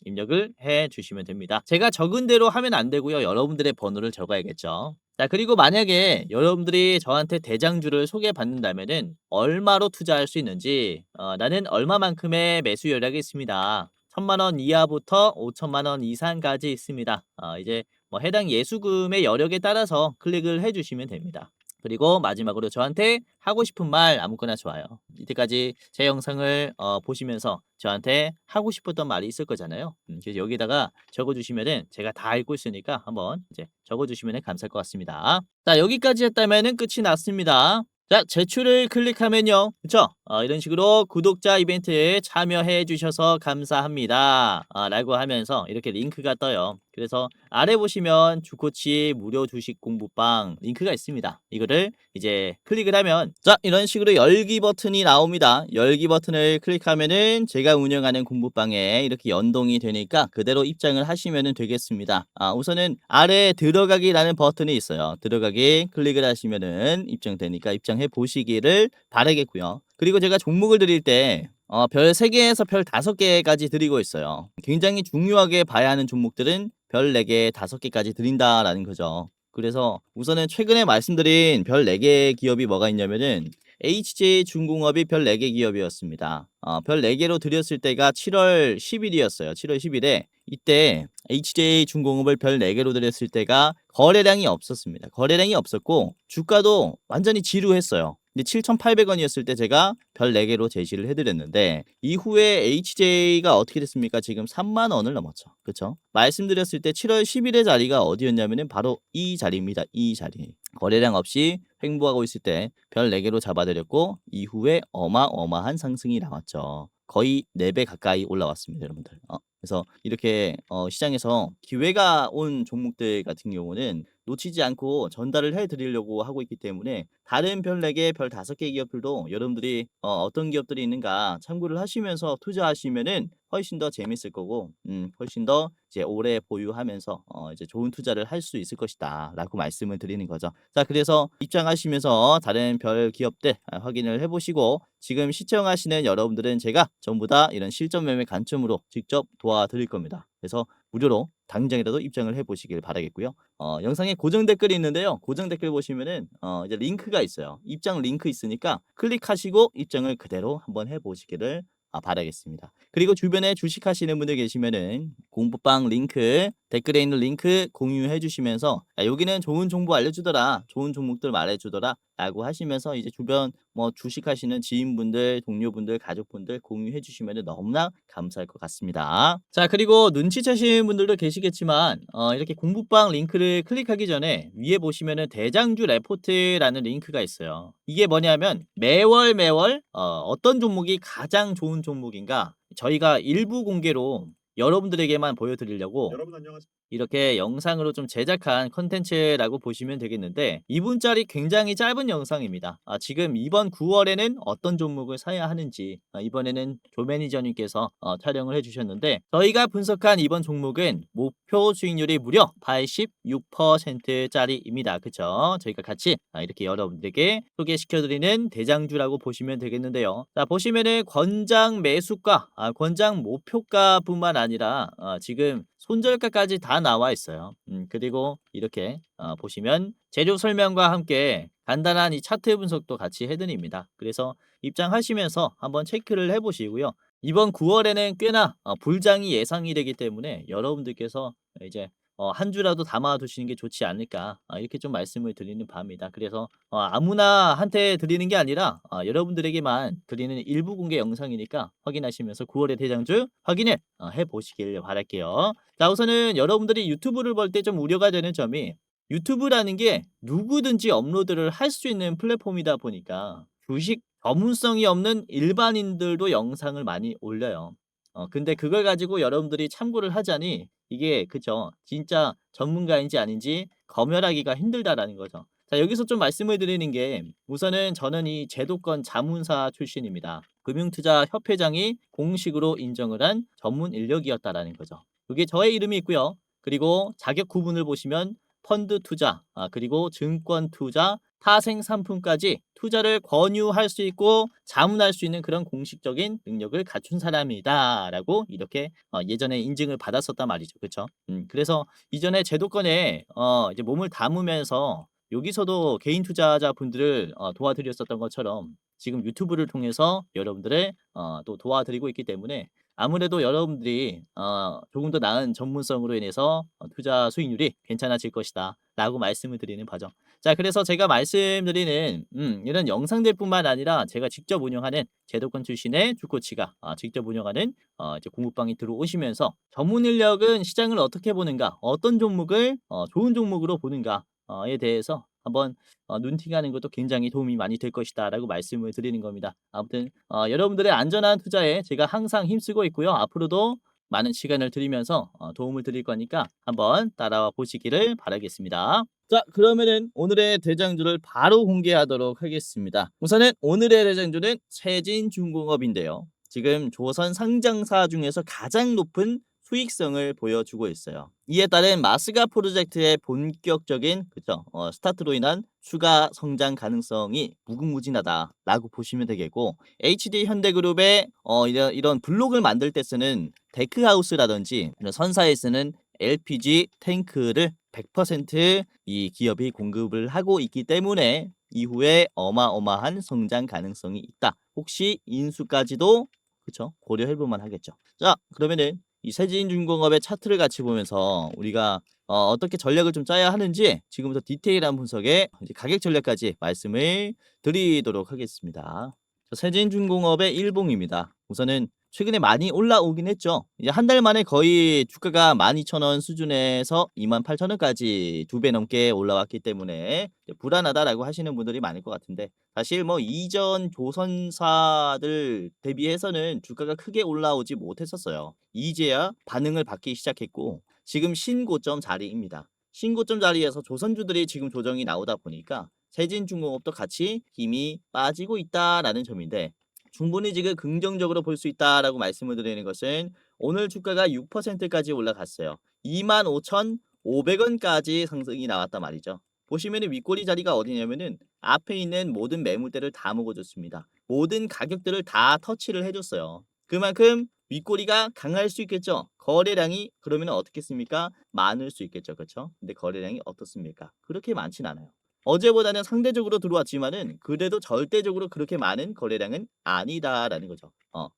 입력을 해 주시면 됩니다. 제가 적은 대로 하면 안 되고요. 여러분들의 번호를 적어야겠죠. 자, 그리고 만약에 여러분들이 저한테 대장주를 소개받는다면은 얼마로 투자할 수 있는지 나는 얼마만큼의 매수 여력이 있습니다. 1,000만 원 이하부터 5천만 원 이상까지 있습니다. 이제 뭐 해당 예수금의 여력에 따라서 클릭을 해주시면 됩니다. 그리고 마지막으로 저한테 하고 싶은 말 아무거나 좋아요. 이때까지 제 영상을 보시면서 저한테 하고 싶었던 말이 있을 거잖아요. 그래서 여기다가 적어주시면은 제가 다 읽고 있으니까 한번 이제 적어주시면 감사할 것 같습니다. 자, 여기까지 했다면은 끝이 났습니다. 자, 제출을 클릭하면요. 그쵸? 이런 식으로 구독자 이벤트에 참여해 주셔서 감사합니다. 라고 하면서 이렇게 링크가 떠요. 그래서 아래 보시면 주코치 무료 주식 공부방 링크가 있습니다. 이거를 이제 클릭을 하면 자, 이런 식으로 열기 버튼이 나옵니다. 열기 버튼을 클릭하면은 제가 운영하는 공부방에 이렇게 연동이 되니까 그대로 입장을 하시면 되겠습니다. 우선은 아래 들어가기라는 버튼이 있어요. 들어가기 클릭을 하시면은 입장되니까 입장해 보시기를 바라겠고요. 그리고 제가 종목을 드릴 때 별 3개에서 별 5개까지 드리고 있어요. 굉장히 중요하게 봐야 하는 종목들은 별 4개, 5개까지 드린다라는 거죠. 그래서 우선은 최근에 말씀드린 별 4개 기업이 뭐가 있냐면은 HJ중공업이 별 4개 기업이었습니다. 별 4개로 드렸을 때가 7월 10일이었어요. 7월 10일에 이때 HJ중공업을 별 4개로 드렸을 때가 거래량이 없었습니다. 거래량이 없었고 주가도 완전히 지루했어요. 근데 7,800원이었을 때 제가 별 4개로 제시를 해드렸는데 이후에 HJ가 어떻게 됐습니까? 지금 3만 원을 넘었죠. 그렇죠? 말씀드렸을 때 7월 10일의 자리가 어디였냐면은 바로 이 자리입니다. 이 자리. 거래량 없이 횡보하고 있을 때 별 4개로 잡아드렸고 이후에 어마어마한 상승이 나왔죠. 거의 4배 가까이 올라왔습니다, 여러분들. 그래서 이렇게 시장에서 기회가 온 종목들 같은 경우는 놓치지 않고 전달을 해 드리려고 하고 있기 때문에 다른 별 4개, 별 5개 기업들도 여러분들이 어떤 기업들이 있는가 참고를 하시면서 투자하시면은 훨씬 더 재밌을 거고 훨씬 더 이제 오래 보유하면서 이제 좋은 투자를 할 수 있을 것이다라고 말씀을 드리는 거죠. 자, 그래서 입장하시면서 다른 별 기업들 확인을 해 보시고 지금 시청하시는 여러분들은 제가 전부 다 이런 실전 매매 관점으로 직접 도와드릴 겁니다. 그래서 무료로 당장이라도 입장을 해 보시길 바라겠고요. 영상에 고정 댓글이 있는데요. 고정 댓글 보시면은 이제 링크가 있어요. 입장 링크 있으니까 클릭하시고 입장을 그대로 한번 해 보시기를 바라겠습니다. 그리고 주변에 주식하시는 분들 계시면은 공부방 링크 댓글에 있는 링크 공유해 주시면서 여기는 좋은 정보 알려주더라, 좋은 종목들 말해주더라 라고 하시면서 이제 주변 뭐 주식하시는 지인분들, 동료분들, 가족분들 공유해 주시면 너무나 감사할 것 같습니다. 자, 그리고 눈치채시는 분들도 계시겠지만 이렇게 공부방 링크를 클릭하기 전에 위에 보시면은 대장주 레포트라는 링크가 있어요. 이게 뭐냐면 매월 어떤 종목이 가장 좋은 종목인가 저희가 일부 공개로 여러분들에게만 보여드리려고 여러분 안녕하세요. 이렇게 영상으로 좀 제작한 컨텐츠라고 보시면 되겠는데 2분짜리 굉장히 짧은 영상입니다. 지금 이번 9월에는 어떤 종목을 사야 하는지 이번에는 조 매니저님께서 촬영을 해주셨는데 저희가 분석한 이번 종목은 목표 수익률이 무려 86%짜리입니다. 그쵸? 저희가 같이 이렇게 여러분들에게 소개시켜드리는 대장주라고 보시면 되겠는데요. 자, 보시면은 권장 매수가, 권장 목표가 뿐만 아니라 지금 손절가까지 다 나와 있어요. 그리고 이렇게 보시면 재료 설명과 함께 간단한 이 차트 분석도 같이 해드립니다. 그래서 입장하시면서 한번 체크를 해보시고요. 이번 9월에는 꽤나 불장이 예상이 되기 때문에 여러분들께서 이제 한 주라도 담아 두시는 게 좋지 않을까 이렇게 좀 말씀을 드리는 바입니다. 그래서 아무나 한테 드리는 게 아니라 여러분들에게만 드리는 일부 공개 영상이니까 확인하시면서 9월의 대장주 확인을 해보시길 바랄게요. 자, 우선은 여러분들이 유튜브를 볼 때 좀 우려가 되는 점이 유튜브라는 게 누구든지 업로드를 할 수 있는 플랫폼이다 보니까 주식 전문성이 없는 일반인들도 영상을 많이 올려요. 근데 그걸 가지고 여러분들이 참고를 하자니 이게 그쵸. 진짜 전문가인지 아닌지 검열하기가 힘들다라는 거죠. 자, 여기서 좀 말씀을 드리는 게 우선은 저는 이 제도권 자문사 출신입니다. 금융투자협회장이 공식으로 인정을 한 전문 인력이었다라는 거죠. 여기에 저의 이름이 있고요. 그리고 자격 구분을 보시면 펀드 투자, 그리고 증권 투자, 타생 상품까지 투자를 권유할 수 있고 자문할 수 있는 그런 공식적인 능력을 갖춘 사람이다라고 이렇게 예전에 인증을 받았었단 말이죠. 그렇죠? 그래서 이전에 제도권에 이제 몸을 담으면서 여기서도 개인 투자자 분들을 도와드렸었던 것처럼 지금 유튜브를 통해서 여러분들을 또 도와드리고 있기 때문에 아무래도 여러분들이 조금 더 나은 전문성으로 인해서 투자 수익률이 괜찮아질 것이다 라고 말씀을 드리는 바죠. 자, 그래서 제가 말씀드리는 이런 영상들뿐만 아니라 제가 직접 운영하는 제도권 출신의 주코치가 직접 운영하는 이제 공부방이 들어오시면서 전문 인력은 시장을 어떻게 보는가, 어떤 종목을 좋은 종목으로 보는가에 대해서 한번 눈팅하는 것도 굉장히 도움이 많이 될 것이다라고 말씀을 드리는 겁니다. 아무튼 여러분들의 안전한 투자에 제가 항상 힘쓰고 있고요. 앞으로도 많은 시간을 드리면서 도움을 드릴 거니까 한번 따라와 보시기를 바라겠습니다. 자, 그러면은 오늘의 대장주를 바로 공개하도록 하겠습니다. 우선은 오늘의 대장주는 세진중공업인데요. 지금 조선 상장사 중에서 가장 높은 수익성을 보여주고 있어요. 이에 따른 마스가 프로젝트의 본격적인 그죠? 스타트로 인한 추가 성장 가능성이 무궁무진하다라고 보시면 되겠고 HD 현대그룹의 이런 블록을 만들 때 쓰는 데크하우스라든지 이런 선사에 쓰는 LPG 탱크를 100%이 기업이 공급을 하고 있기 때문에 이후에 어마어마한 성장 가능성이 있다. 혹시 인수까지도 그쵸? 고려해 볼 만하겠죠. 자, 그러면은 이 세진중공업의 차트를 같이 보면서 우리가 어떻게 전략을 좀 짜야 하는지 지금부터 디테일한 분석에 이제 가격 전략까지 말씀을 드리도록 하겠습니다. 자, 세진중공업의 일봉입니다. 우선은 최근에 많이 올라오긴 했죠. 이제 한 달 만에 거의 주가가 12,000원 수준에서 28,000원까지 2배 넘게 올라왔기 때문에 불안하다라고 하시는 분들이 많을 것 같은데 사실 뭐 이전 조선사들 대비해서는 주가가 크게 올라오지 못했었어요. 이제야 반응을 받기 시작했고 지금 신고점 자리입니다. 신고점 자리에서 조선주들이 지금 조정이 나오다 보니까 세진중공업도 같이 힘이 빠지고 있다라는 점인데, 충분히 지금 긍정적으로 볼 수 있다라고 말씀을 드리는 것은 오늘 주가가 6%까지 올라갔어요. 25,500원까지 상승이 나왔단 말이죠. 보시면은 윗꼬리 자리가 어디냐면은 앞에 있는 모든 매물대를 다 먹어줬습니다. 모든 가격들을 다 터치를 해줬어요. 그만큼 윗꼬리가 강할 수 있겠죠. 거래량이 그러면 어떻겠습니까? 많을 수 있겠죠. 그렇죠? 근데 거래량이 어떻습니까? 그렇게 많진 않아요. 어제보다는 상대적으로 들어왔지만은 그래도 절대적으로 그렇게 많은 거래량은 아니다라는 거죠.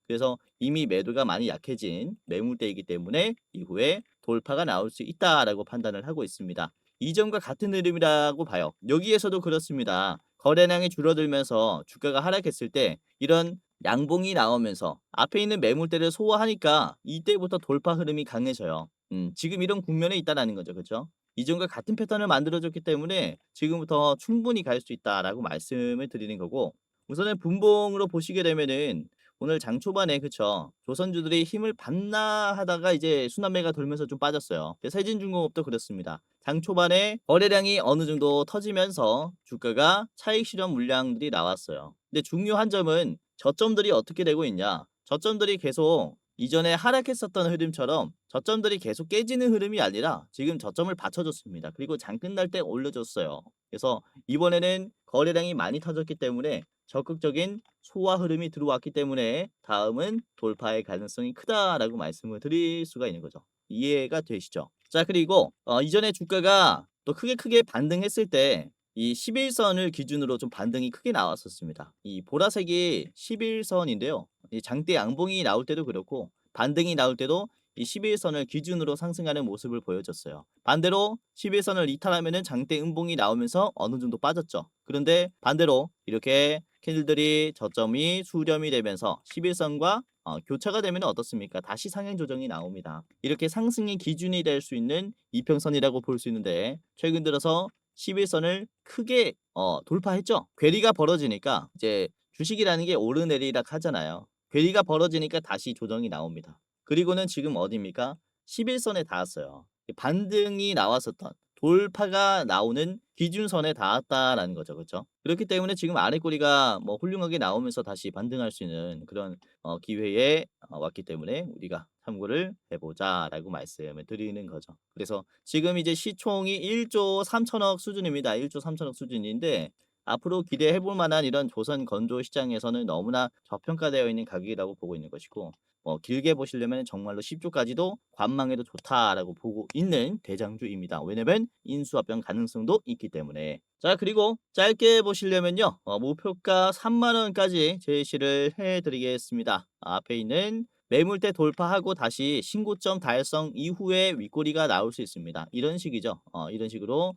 그래서 이미 매도가 많이 약해진 매물대이기 때문에 이후에 돌파가 나올 수 있다라고 판단을 하고 있습니다. 이전과 같은 흐름이라고 봐요. 여기에서도 그렇습니다. 거래량이 줄어들면서 주가가 하락했을 때 이런 양봉이 나오면서 앞에 있는 매물대를 소화하니까 이때부터 돌파 흐름이 강해져요. 지금 이런 국면에 있다라는 거죠. 그렇죠? 이전과 같은 패턴을 만들어줬기 때문에 지금부터 충분히 갈 수 있다라고 말씀을 드리는 거고, 우선은 분봉으로 보시게 되면은 오늘 장 초반에 그쵸, 조선주들이 힘을 받나 하다가 이제 순환매가 돌면서 좀 빠졌어요. 세진중공업도 그렇습니다. 장 초반에 거래량이 어느 정도 터지면서 주가가 차익 실현 물량들이 나왔어요. 근데 중요한 점은 저점들이 어떻게 되고 있냐, 저점들이 계속 이전에 하락했었던 흐름처럼 저점들이 계속 깨지는 흐름이 아니라 지금 저점을 받쳐줬습니다. 그리고 장 끝날 때 올려줬어요. 그래서 이번에는 거래량이 많이 터졌기 때문에 적극적인 소화 흐름이 들어왔기 때문에 다음은 돌파의 가능성이 크다라고 말씀을 드릴 수가 있는 거죠. 이해가 되시죠? 자, 그리고 이전에 주가가 또 크게 반등했을 때 이 11선을 기준으로 좀 반등이 크게 나왔었습니다. 이 보라색이 11선인데요. 이 장대 양봉이 나올 때도 그렇고 반등이 나올 때도 이 11선을 기준으로 상승하는 모습을 보여줬어요. 반대로 11선을 이탈하면은 장대 음봉이 나오면서 어느 정도 빠졌죠. 그런데 반대로 이렇게 캔들들이 저점이 수렴이 되면서 11선과 교차가 되면 어떻습니까? 다시 상향 조정이 나옵니다. 이렇게 상승의 기준이 될 수 있는 이평선이라고 볼 수 있는데, 최근 들어서 11선을 크게 돌파했죠. 괴리가 벌어지니까 이제 주식이라는 게 오르내리락 하잖아요. 괴리가 벌어지니까 다시 조정이 나옵니다. 그리고는 지금 어디입니까? 11선에 닿았어요. 반등이 나왔었던 돌파가 나오는 기준선에 닿았다라는 거죠. 그렇죠? 그렇기 때문에 지금 아랫꼬리가 뭐 훌륭하게 나오면서 다시 반등할 수 있는 그런 기회에 왔기 때문에 우리가 참고를 해보자라고 말씀을 드리는 거죠. 그래서 지금 이제 시총이 1조 3천억 수준입니다. 1조 3천억 수준인데 앞으로 기대해 볼 만한 이런 조선 건조 시장에서는 너무나 저평가되어 있는 가격이라고 보고 있는 것이고, 길게 보시려면 정말로 10조까지도 관망해도 좋다라고 보고 있는 대장주입니다. 왜냐면 인수합병 가능성도 있기 때문에. 자, 그리고 짧게 보시려면요, 목표가 3만 원까지 제시를 해드리겠습니다. 앞에 있는 매물대 돌파하고 다시 신고점 달성 이후에 윗꼬리가 나올 수 있습니다. 이런 식이죠. 이런 식으로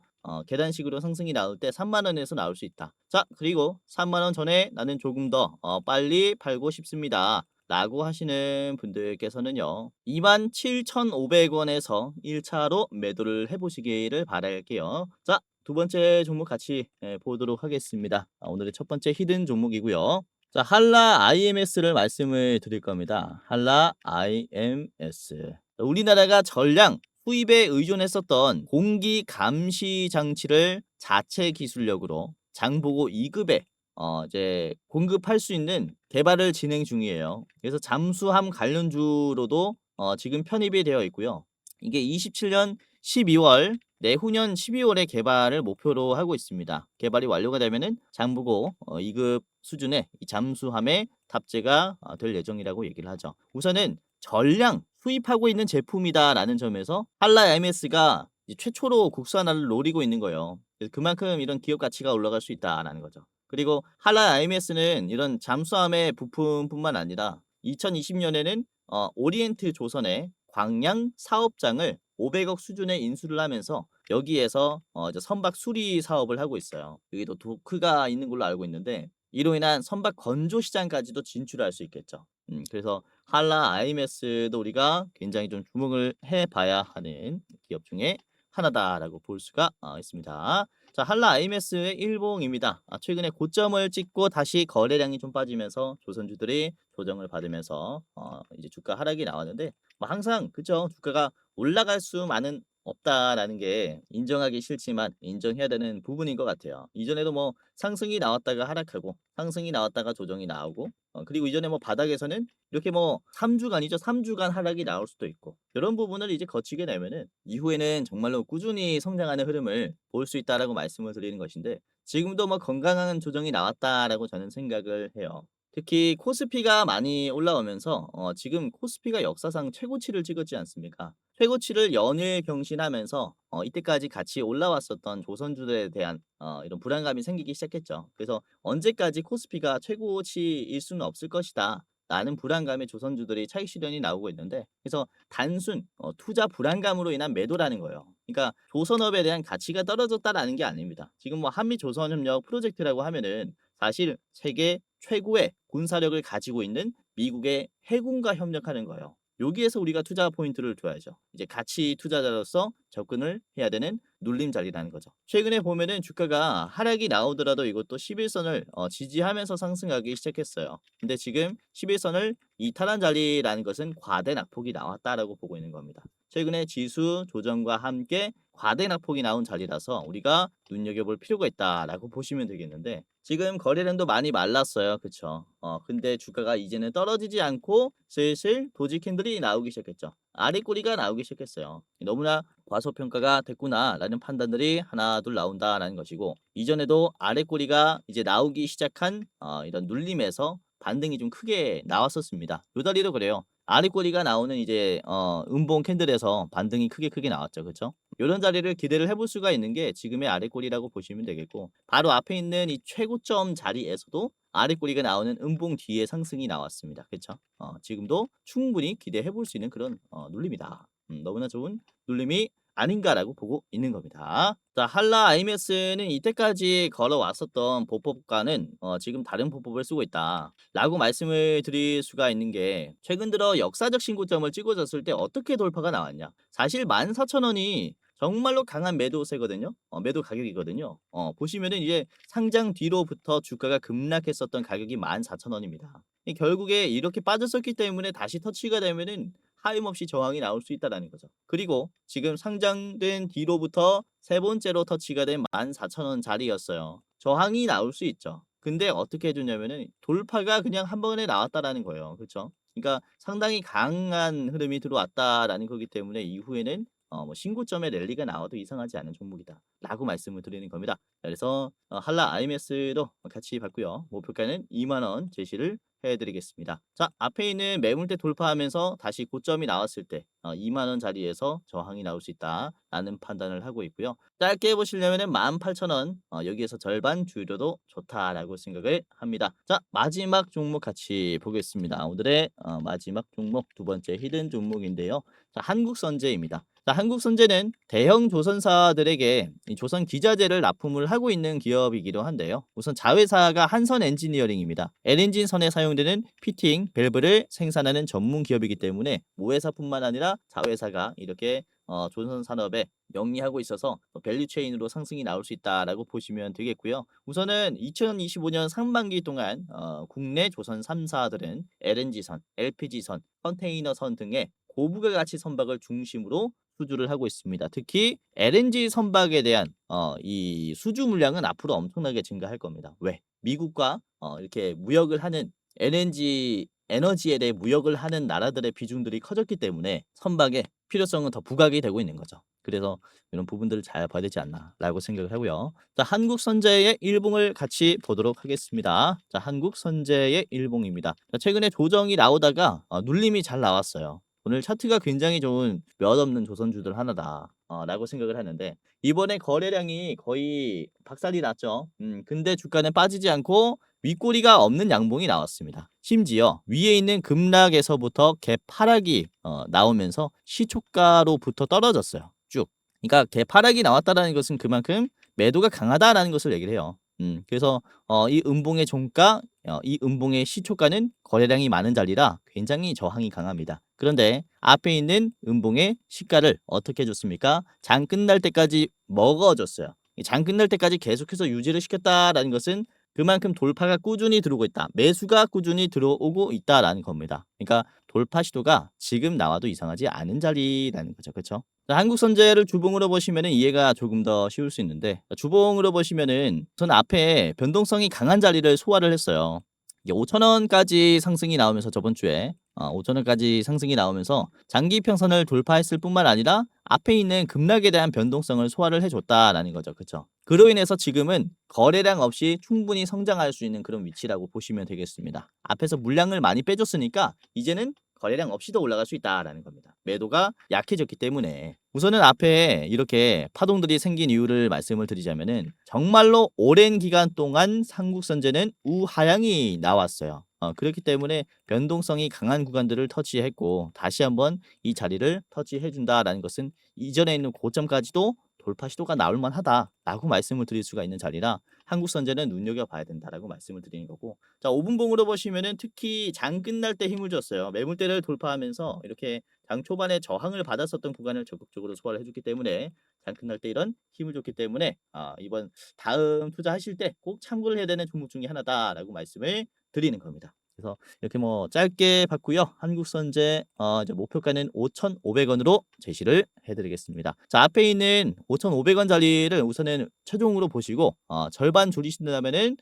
계단식으로 상승이 나올 때 3만 원에서 나올 수 있다. 자, 그리고 3만 원 전에 나는 조금 더 빨리 팔고 싶습니다. 라고 하시는 분들께서는요, 27,500원에서 1차로 매도를 해보시기를 바랄게요. 자, 두 번째 종목 같이 보도록 하겠습니다. 오늘의 첫 번째 히든 종목이고요. 자, 한라 IMS를 말씀을 드릴 겁니다. 한라 IMS. 우리나라가 전량 수입에 의존했었던 공기 감시 장치를 자체 기술력으로 장보고 2급에 이제 공급할 수 있는 개발을 진행 중이에요. 그래서 잠수함 관련주로도 지금 편입이 되어 있고요. 이게 27년 12월 내후년 12월에 개발을 목표로 하고 있습니다. 개발이 완료가 되면은 장보고 2급 수준의 이 잠수함에 탑재가 될 예정이라고 얘기를 하죠. 우선은 전량 수입하고 있는 제품이다라는 점에서 한라 MS가 최초로 국산화를 노리고 있는 거예요. 그래서 그만큼 이런 기업 가치가 올라갈 수 있다라는 거죠. 그리고 한라 IMS는 이런 잠수함의 부품뿐만 아니라 2020년에는 오리엔트 조선의 광양 사업장을 500억 수준의 인수를 하면서 여기에서 이제 선박 수리 사업을 하고 있어요. 여기도 도크가 있는 걸로 알고 있는데 이로 인한 선박 건조 시장까지도 진출할 수 있겠죠. 그래서 한라 IMS도 우리가 굉장히 좀 주목을 해봐야 하는 기업 중에 하나다라고 볼 수가 있습니다. 자, 한라 IMS의 일봉입니다. 최근에 고점을 찍고 다시 거래량이 좀 빠지면서 조선주들이 조정을 받으면서 이제 주가 하락이 나왔는데, 뭐 항상 그죠, 주가가 올라갈 수 많은 없다라는 게 인정하기 싫지만 인정해야 되는 부분인 것 같아요. 이전에도 뭐 상승이 나왔다가 하락하고 상승이 나왔다가 조정이 나오고 그리고 이전에 뭐 바닥에서는 이렇게 뭐 3주간이죠. 3주간 하락이 나올 수도 있고 이런 부분을 이제 거치게 되면은 이후에는 정말로 꾸준히 성장하는 흐름을 볼 수 있다라고 말씀을 드리는 것인데 지금도 뭐 건강한 조정이 나왔다라고 저는 생각을 해요. 특히 코스피가 많이 올라오면서 지금 코스피가 역사상 최고치를 찍었지 않습니까? 최고치를 연일 경신하면서 이때까지 같이 올라왔었던 조선주들에 대한 이런 불안감이 생기기 시작했죠. 그래서 언제까지 코스피가 최고치일 수는 없을 것이다. 라는 불안감에 조선주들이 차익 실현이 나오고 있는데 그래서 단순 투자 불안감으로 인한 매도라는 거예요. 그러니까 조선업에 대한 가치가 떨어졌다라는 게 아닙니다. 지금 뭐 한미 조선협력 프로젝트라고 하면은 사실 세계 최고의 군사력을 가지고 있는 미국의 해군과 협력하는 거예요. 여기에서 우리가 투자 포인트를 둬야죠. 이제 가치 투자자로서 접근을 해야 되는 눌림자리라는 거죠. 최근에 보면은 주가가 하락이 나오더라도 이것도 11선을 지지하면서 상승하기 시작했어요. 근데 지금 11선을 이탈한 자리라는 것은 과대 낙폭이 나왔다라고 보고 있는 겁니다. 최근에 지수 조정과 함께 과대 낙폭이 나온 자리라서 우리가 눈여겨볼 필요가 있다라고 보시면 되겠는데 지금 거래량도 많이 말랐어요. 그쵸? 근데 주가가 이제는 떨어지지 않고 슬슬 도지 캔들이 나오기 시작했죠. 아래 꼬리가 나오기 시작했어요. 너무나 과소평가가 됐구나라는 판단들이 하나 둘 나온다라는 것이고 이전에도 아래 꼬리가 이제 나오기 시작한 이런 눌림에서 반등이 좀 크게 나왔었습니다. 요 다리도 그래요. 아래 꼬리가 나오는 이제 음봉 캔들에서 반등이 크게 나왔죠. 그렇죠? 이런 자리를 기대를 해볼 수가 있는 게 지금의 아래 꼬리라고 보시면 되겠고 바로 앞에 있는 이 최고점 자리에서도 아래 꼬리가 나오는 음봉 뒤에 상승이 나왔습니다. 그렇죠? 지금도 충분히 기대해 볼 수 있는 그런 눌림이다. 너무나 좋은 눌림이 아닌가라고 보고 있는 겁니다. 자, 한라 IMS는 이때까지 걸어왔었던 보법과는 지금 다른 보법을 쓰고 있다라고 말씀을 드릴 수가 있는 게 최근 들어 역사적 신고점을 찍어줬을 때 어떻게 돌파가 나왔냐? 사실 14,000원이 정말로 강한 매도세거든요. 매도 가격이거든요. 보시면은 이제 상장 뒤로부터 주가가 급락했었던 가격이 14,000원입니다. 결국에 이렇게 빠졌었기 때문에 다시 터치가 되면은 하염없이 저항이 나올 수 있다라는 거죠. 그리고 지금 상장된 뒤로부터 세 번째로 터치가 된 14,000원 자리였어요. 저항이 나올 수 있죠. 근데 어떻게 해주냐면은 돌파가 그냥 한 번에 나왔다라는 거예요. 그렇죠? 그러니까 상당히 강한 흐름이 들어왔다라는 거기 때문에 이후에는 뭐 신고점에 랠리가 나와도 이상하지 않은 종목이다라고 말씀을 드리는 겁니다. 그래서 한라 IMS도 같이 봤고요. 목표가는 2만 원 제시를 해드리겠습니다. 자, 앞에 있는 매물대 돌파하면서 다시 고점이 나왔을 때 2만 원 자리에서 저항이 나올 수 있다라는 판단을 하고 있고요. 짧게 보시려면은 18,000원 여기에서 절반 주유료도 좋다라고 생각을 합니다. 자, 마지막 종목 같이 보겠습니다. 오늘의 마지막 종목 두 번째 히든 종목인데요. 자, 한국선제입니다. 자, 한국선제는 대형 조선사들에게 이 조선 기자재를 납품을 하고 있는 기업이기도 한데요. 우선 자회사가 한선 엔지니어링입니다. LNG선에 사용되는 피팅, 밸브를 생산하는 전문 기업이기 때문에 모회사뿐만 아니라 자회사가 이렇게 조선 산업에 영위하고 있어서 밸류체인으로 상승이 나올 수 있다라고 보시면 되겠고요. 우선은 2025년 상반기 동안 국내 조선 3사들은 LNG선, LPG선, 컨테이너선 등의 고부가 가치 선박을 중심으로 수주를 하고 있습니다. 특히 LNG 선박에 대한 이 수주 물량은 앞으로 엄청나게 증가할 겁니다. 왜? 미국과 이렇게 무역을 하는 LNG 에너지에 대해 무역을 하는 나라들의 비중들이 커졌기 때문에 선박의 필요성은 더 부각이 되고 있는 거죠. 그래서 이런 부분들을 잘 봐야 되지 않나라고 생각을 하고요. 자, 한국선제의 일봉을 같이 보도록 하겠습니다. 자, 한국선제의 일봉입니다. 자, 최근에 조정이 나오다가 눌림이 잘 나왔어요. 오늘 차트가 굉장히 좋은 몇 없는 조선주들 하나다 라고 생각을 하는데 이번에 거래량이 거의 박살이 났죠. 근데 주가는 빠지지 않고 윗꼬리가 없는 양봉이 나왔습니다. 심지어 위에 있는 급락에서부터 개파락이 나오면서 시초가로부터 떨어졌어요. 쭉. 그러니까 개파락이 나왔다는 것은 그만큼 매도가 강하다라는 것을 얘기를 해요. 그래서 이 음봉의 종가, 이 음봉의 시초가는 거래량이 많은 자리라 굉장히 저항이 강합니다. 그런데 앞에 있는 음봉의 시가를 어떻게 해줬습니까? 장 끝날 때까지 먹어줬어요. 장 끝날 때까지 계속해서 유지를 시켰다라는 것은 그만큼 돌파가 꾸준히 들어오고 있다. 매수가 꾸준히 들어오고 있다라는 겁니다. 그러니까 돌파 시도가 지금 나와도 이상하지 않은 자리라는 거죠. 그렇죠? 한국선제를 주봉으로 보시면은 이해가 조금 더 쉬울 수 있는데, 주봉으로 보시면은 우선 앞에 변동성이 강한 자리를 소화를 했어요. 이게 5,000원까지 상승이 나오면서 저번 주에 5,000원까지 상승이 나오면서 장기 평선을 돌파했을 뿐만 아니라 앞에 있는 급락에 대한 변동성을 소화를 해줬다라는 거죠. 그렇죠? 그로 인해서 지금은 거래량 없이 충분히 성장할 수 있는 그런 위치라고 보시면 되겠습니다. 앞에서 물량을 많이 빼줬으니까 이제는 거래량 없이도 올라갈 수 있다라는 겁니다. 매도가 약해졌기 때문에. 우선은 앞에 이렇게 파동들이 생긴 이유를 말씀을 드리자면은 정말로 오랜 기간 동안 한국선제는 우하향이 나왔어요. 그렇기 때문에 변동성이 강한 구간들을 터치했고, 다시 한번 이 자리를 터치해준다라는 것은 이전에 있는 고점까지도 돌파 시도가 나올 만하다라고 말씀을 드릴 수가 있는 자리라 한국선제는 눈여겨봐야 된다라고 말씀을 드리는 거고, 자 5분봉으로 보시면은 특히 장 끝날 때 힘을 줬어요. 매물대를 돌파하면서 이렇게 장 초반에 저항을 받았었던 구간을 적극적으로 소화를 해줬기 때문에 장 끝날 때 이런 힘을 줬기 때문에 이번 다음 투자하실 때 꼭 참고를 해야 되는 종목 중에 하나다라고 말씀을 드리는 겁니다. 그래서 이렇게 뭐 짧게 봤고요. 한국선제 이제 목표가는 5,500원으로 제시를 해드리겠습니다. 자 앞에 있는 5,500원 자리를 우선은 최종으로 보시고 절반 줄이신다면은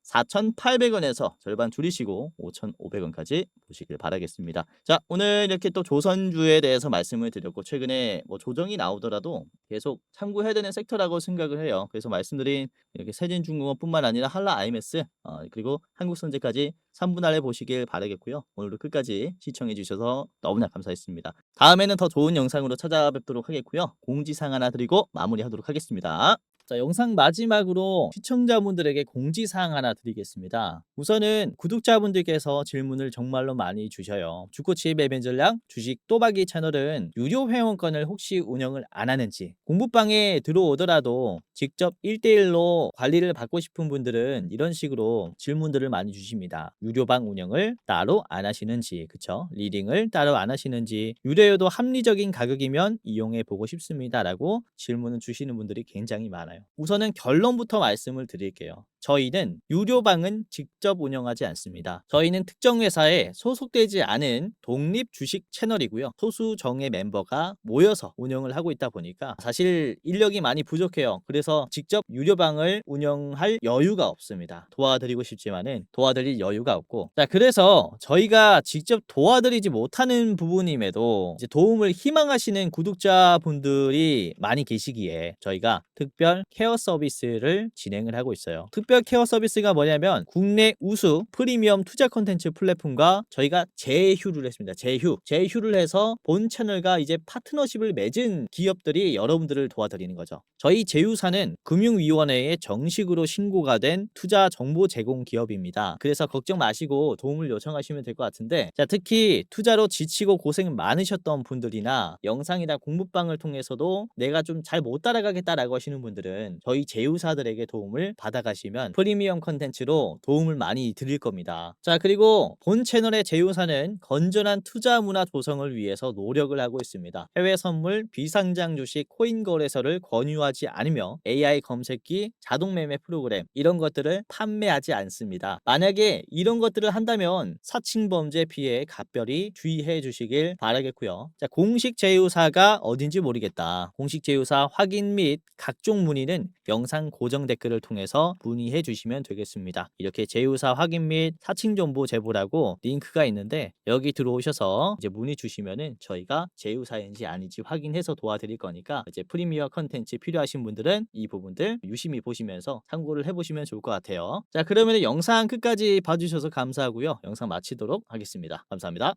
4,800원에서 절반 줄이시고 5,500원까지 보시길 바라겠습니다. 자 오늘 이렇게 또 조선주에 대해서 말씀을 드렸고, 최근에 뭐 조정이 나오더라도 계속 참고해야 되는 섹터라고 생각을 해요. 그래서 말씀드린 이렇게 세진중공업뿐만 아니라 한라 IMS 그리고 한국선제까지 3분할해 보시길 바라겠고요. 오늘도 끝까지 시청해 주셔서 너무나 감사했습니다. 다음에는 더 좋은 영상으로 찾아뵙도록 하겠고요. 공지사항 하나 드리고 마무리하도록 하겠습니다. 자, 영상 마지막으로 시청자분들에게 공지사항 하나 드리겠습니다. 우선은 구독자분들께서 질문을 정말로 많이 주셔요. 주코치 매매 전략 주식 또박이 채널은 유료 회원권을 혹시 운영을 안 하는지, 공부방에 들어오더라도 직접 1대1로 관리를 받고 싶은 분들은 이런 식으로 질문들을 많이 주십니다. 유료방 운영을 따로 안 하시는지, 그쵸? 리딩을 따로 안 하시는지, 유료여도 합리적인 가격이면 이용해 보고 싶습니다 라고 질문을 주시는 분들이 굉장히 많아요. 우선은 결론부터 말씀을 드릴게요. 저희는 유료방은 직접 운영하지 않습니다. 저희는 특정 회사에 소속되지 않은 독립 주식 채널이고요. 소수 정예 멤버가 모여서 운영을 하고 있다 보니까 사실 인력이 많이 부족해요. 그래서 직접 유료방을 운영할 여유가 없습니다. 도와드리고 싶지만은 도와드릴 여유가 없고, 자 그래서 저희가 직접 도와드리지 못하는 부분임에도 이제 도움을 희망하시는 구독자분들이 많이 계시기에 저희가 특별 케어 서비스를 진행을 하고 있어요. 특별 케어 서비스가 뭐냐면 국내 우수 프리미엄 투자 콘텐츠 플랫폼과 저희가 제휴를 했습니다. 제휴를 해서 본 채널과 이제 파트너십을 맺은 기업들이 여러분들을 도와드리는 거죠. 저희 제휴사는 금융위원회에 정식으로 신고가 된 투자 정보 제공 기업입니다. 그래서 걱정 마시고 도움을 요청하시면 될 것 같은데, 자 특히 투자로 지치고 고생 많으셨던 분들이나 영상이나 공부방을 통해서도 내가 좀 잘 못 따라가겠다라고 하시는 분들은 저희 제휴사들에게 도움을 받아가시면 프리미엄 컨텐츠로 도움을 많이 드릴 겁니다. 자 그리고 본 채널의 제휴사는 건전한 투자 문화 조성을 위해서 노력을 하고 있습니다. 해외 선물, 비상장 주식, 코인 거래소를 권유하지 않으며 AI 검색기, 자동 매매 프로그램 이런 것들을 판매하지 않습니다. 만약에 이런 것들을 한다면 사칭범죄 피해에 각별히 주의해 주시길 바라겠고요. 자 공식 제휴사가 어딘지 모르겠다. 공식 제휴사 확인 및 각종 문의는 영상 고정 댓글을 통해서 문의해 주시면 되겠습니다. 이렇게 제휴사 확인 및 사칭 정보 제보라고 링크가 있는데 여기 들어오셔서 이제 문의 주시면은 저희가 제휴사인지 아닌지 확인해서 도와드릴 거니까 이제 프리미어 컨텐츠 필요하신 분들은 이 부분들 유심히 보시면서 참고를 해보시면 좋을 것 같아요. 자 그러면 영상 끝까지 봐주셔서 감사하고요. 영상 마치도록 하겠습니다. 감사합니다.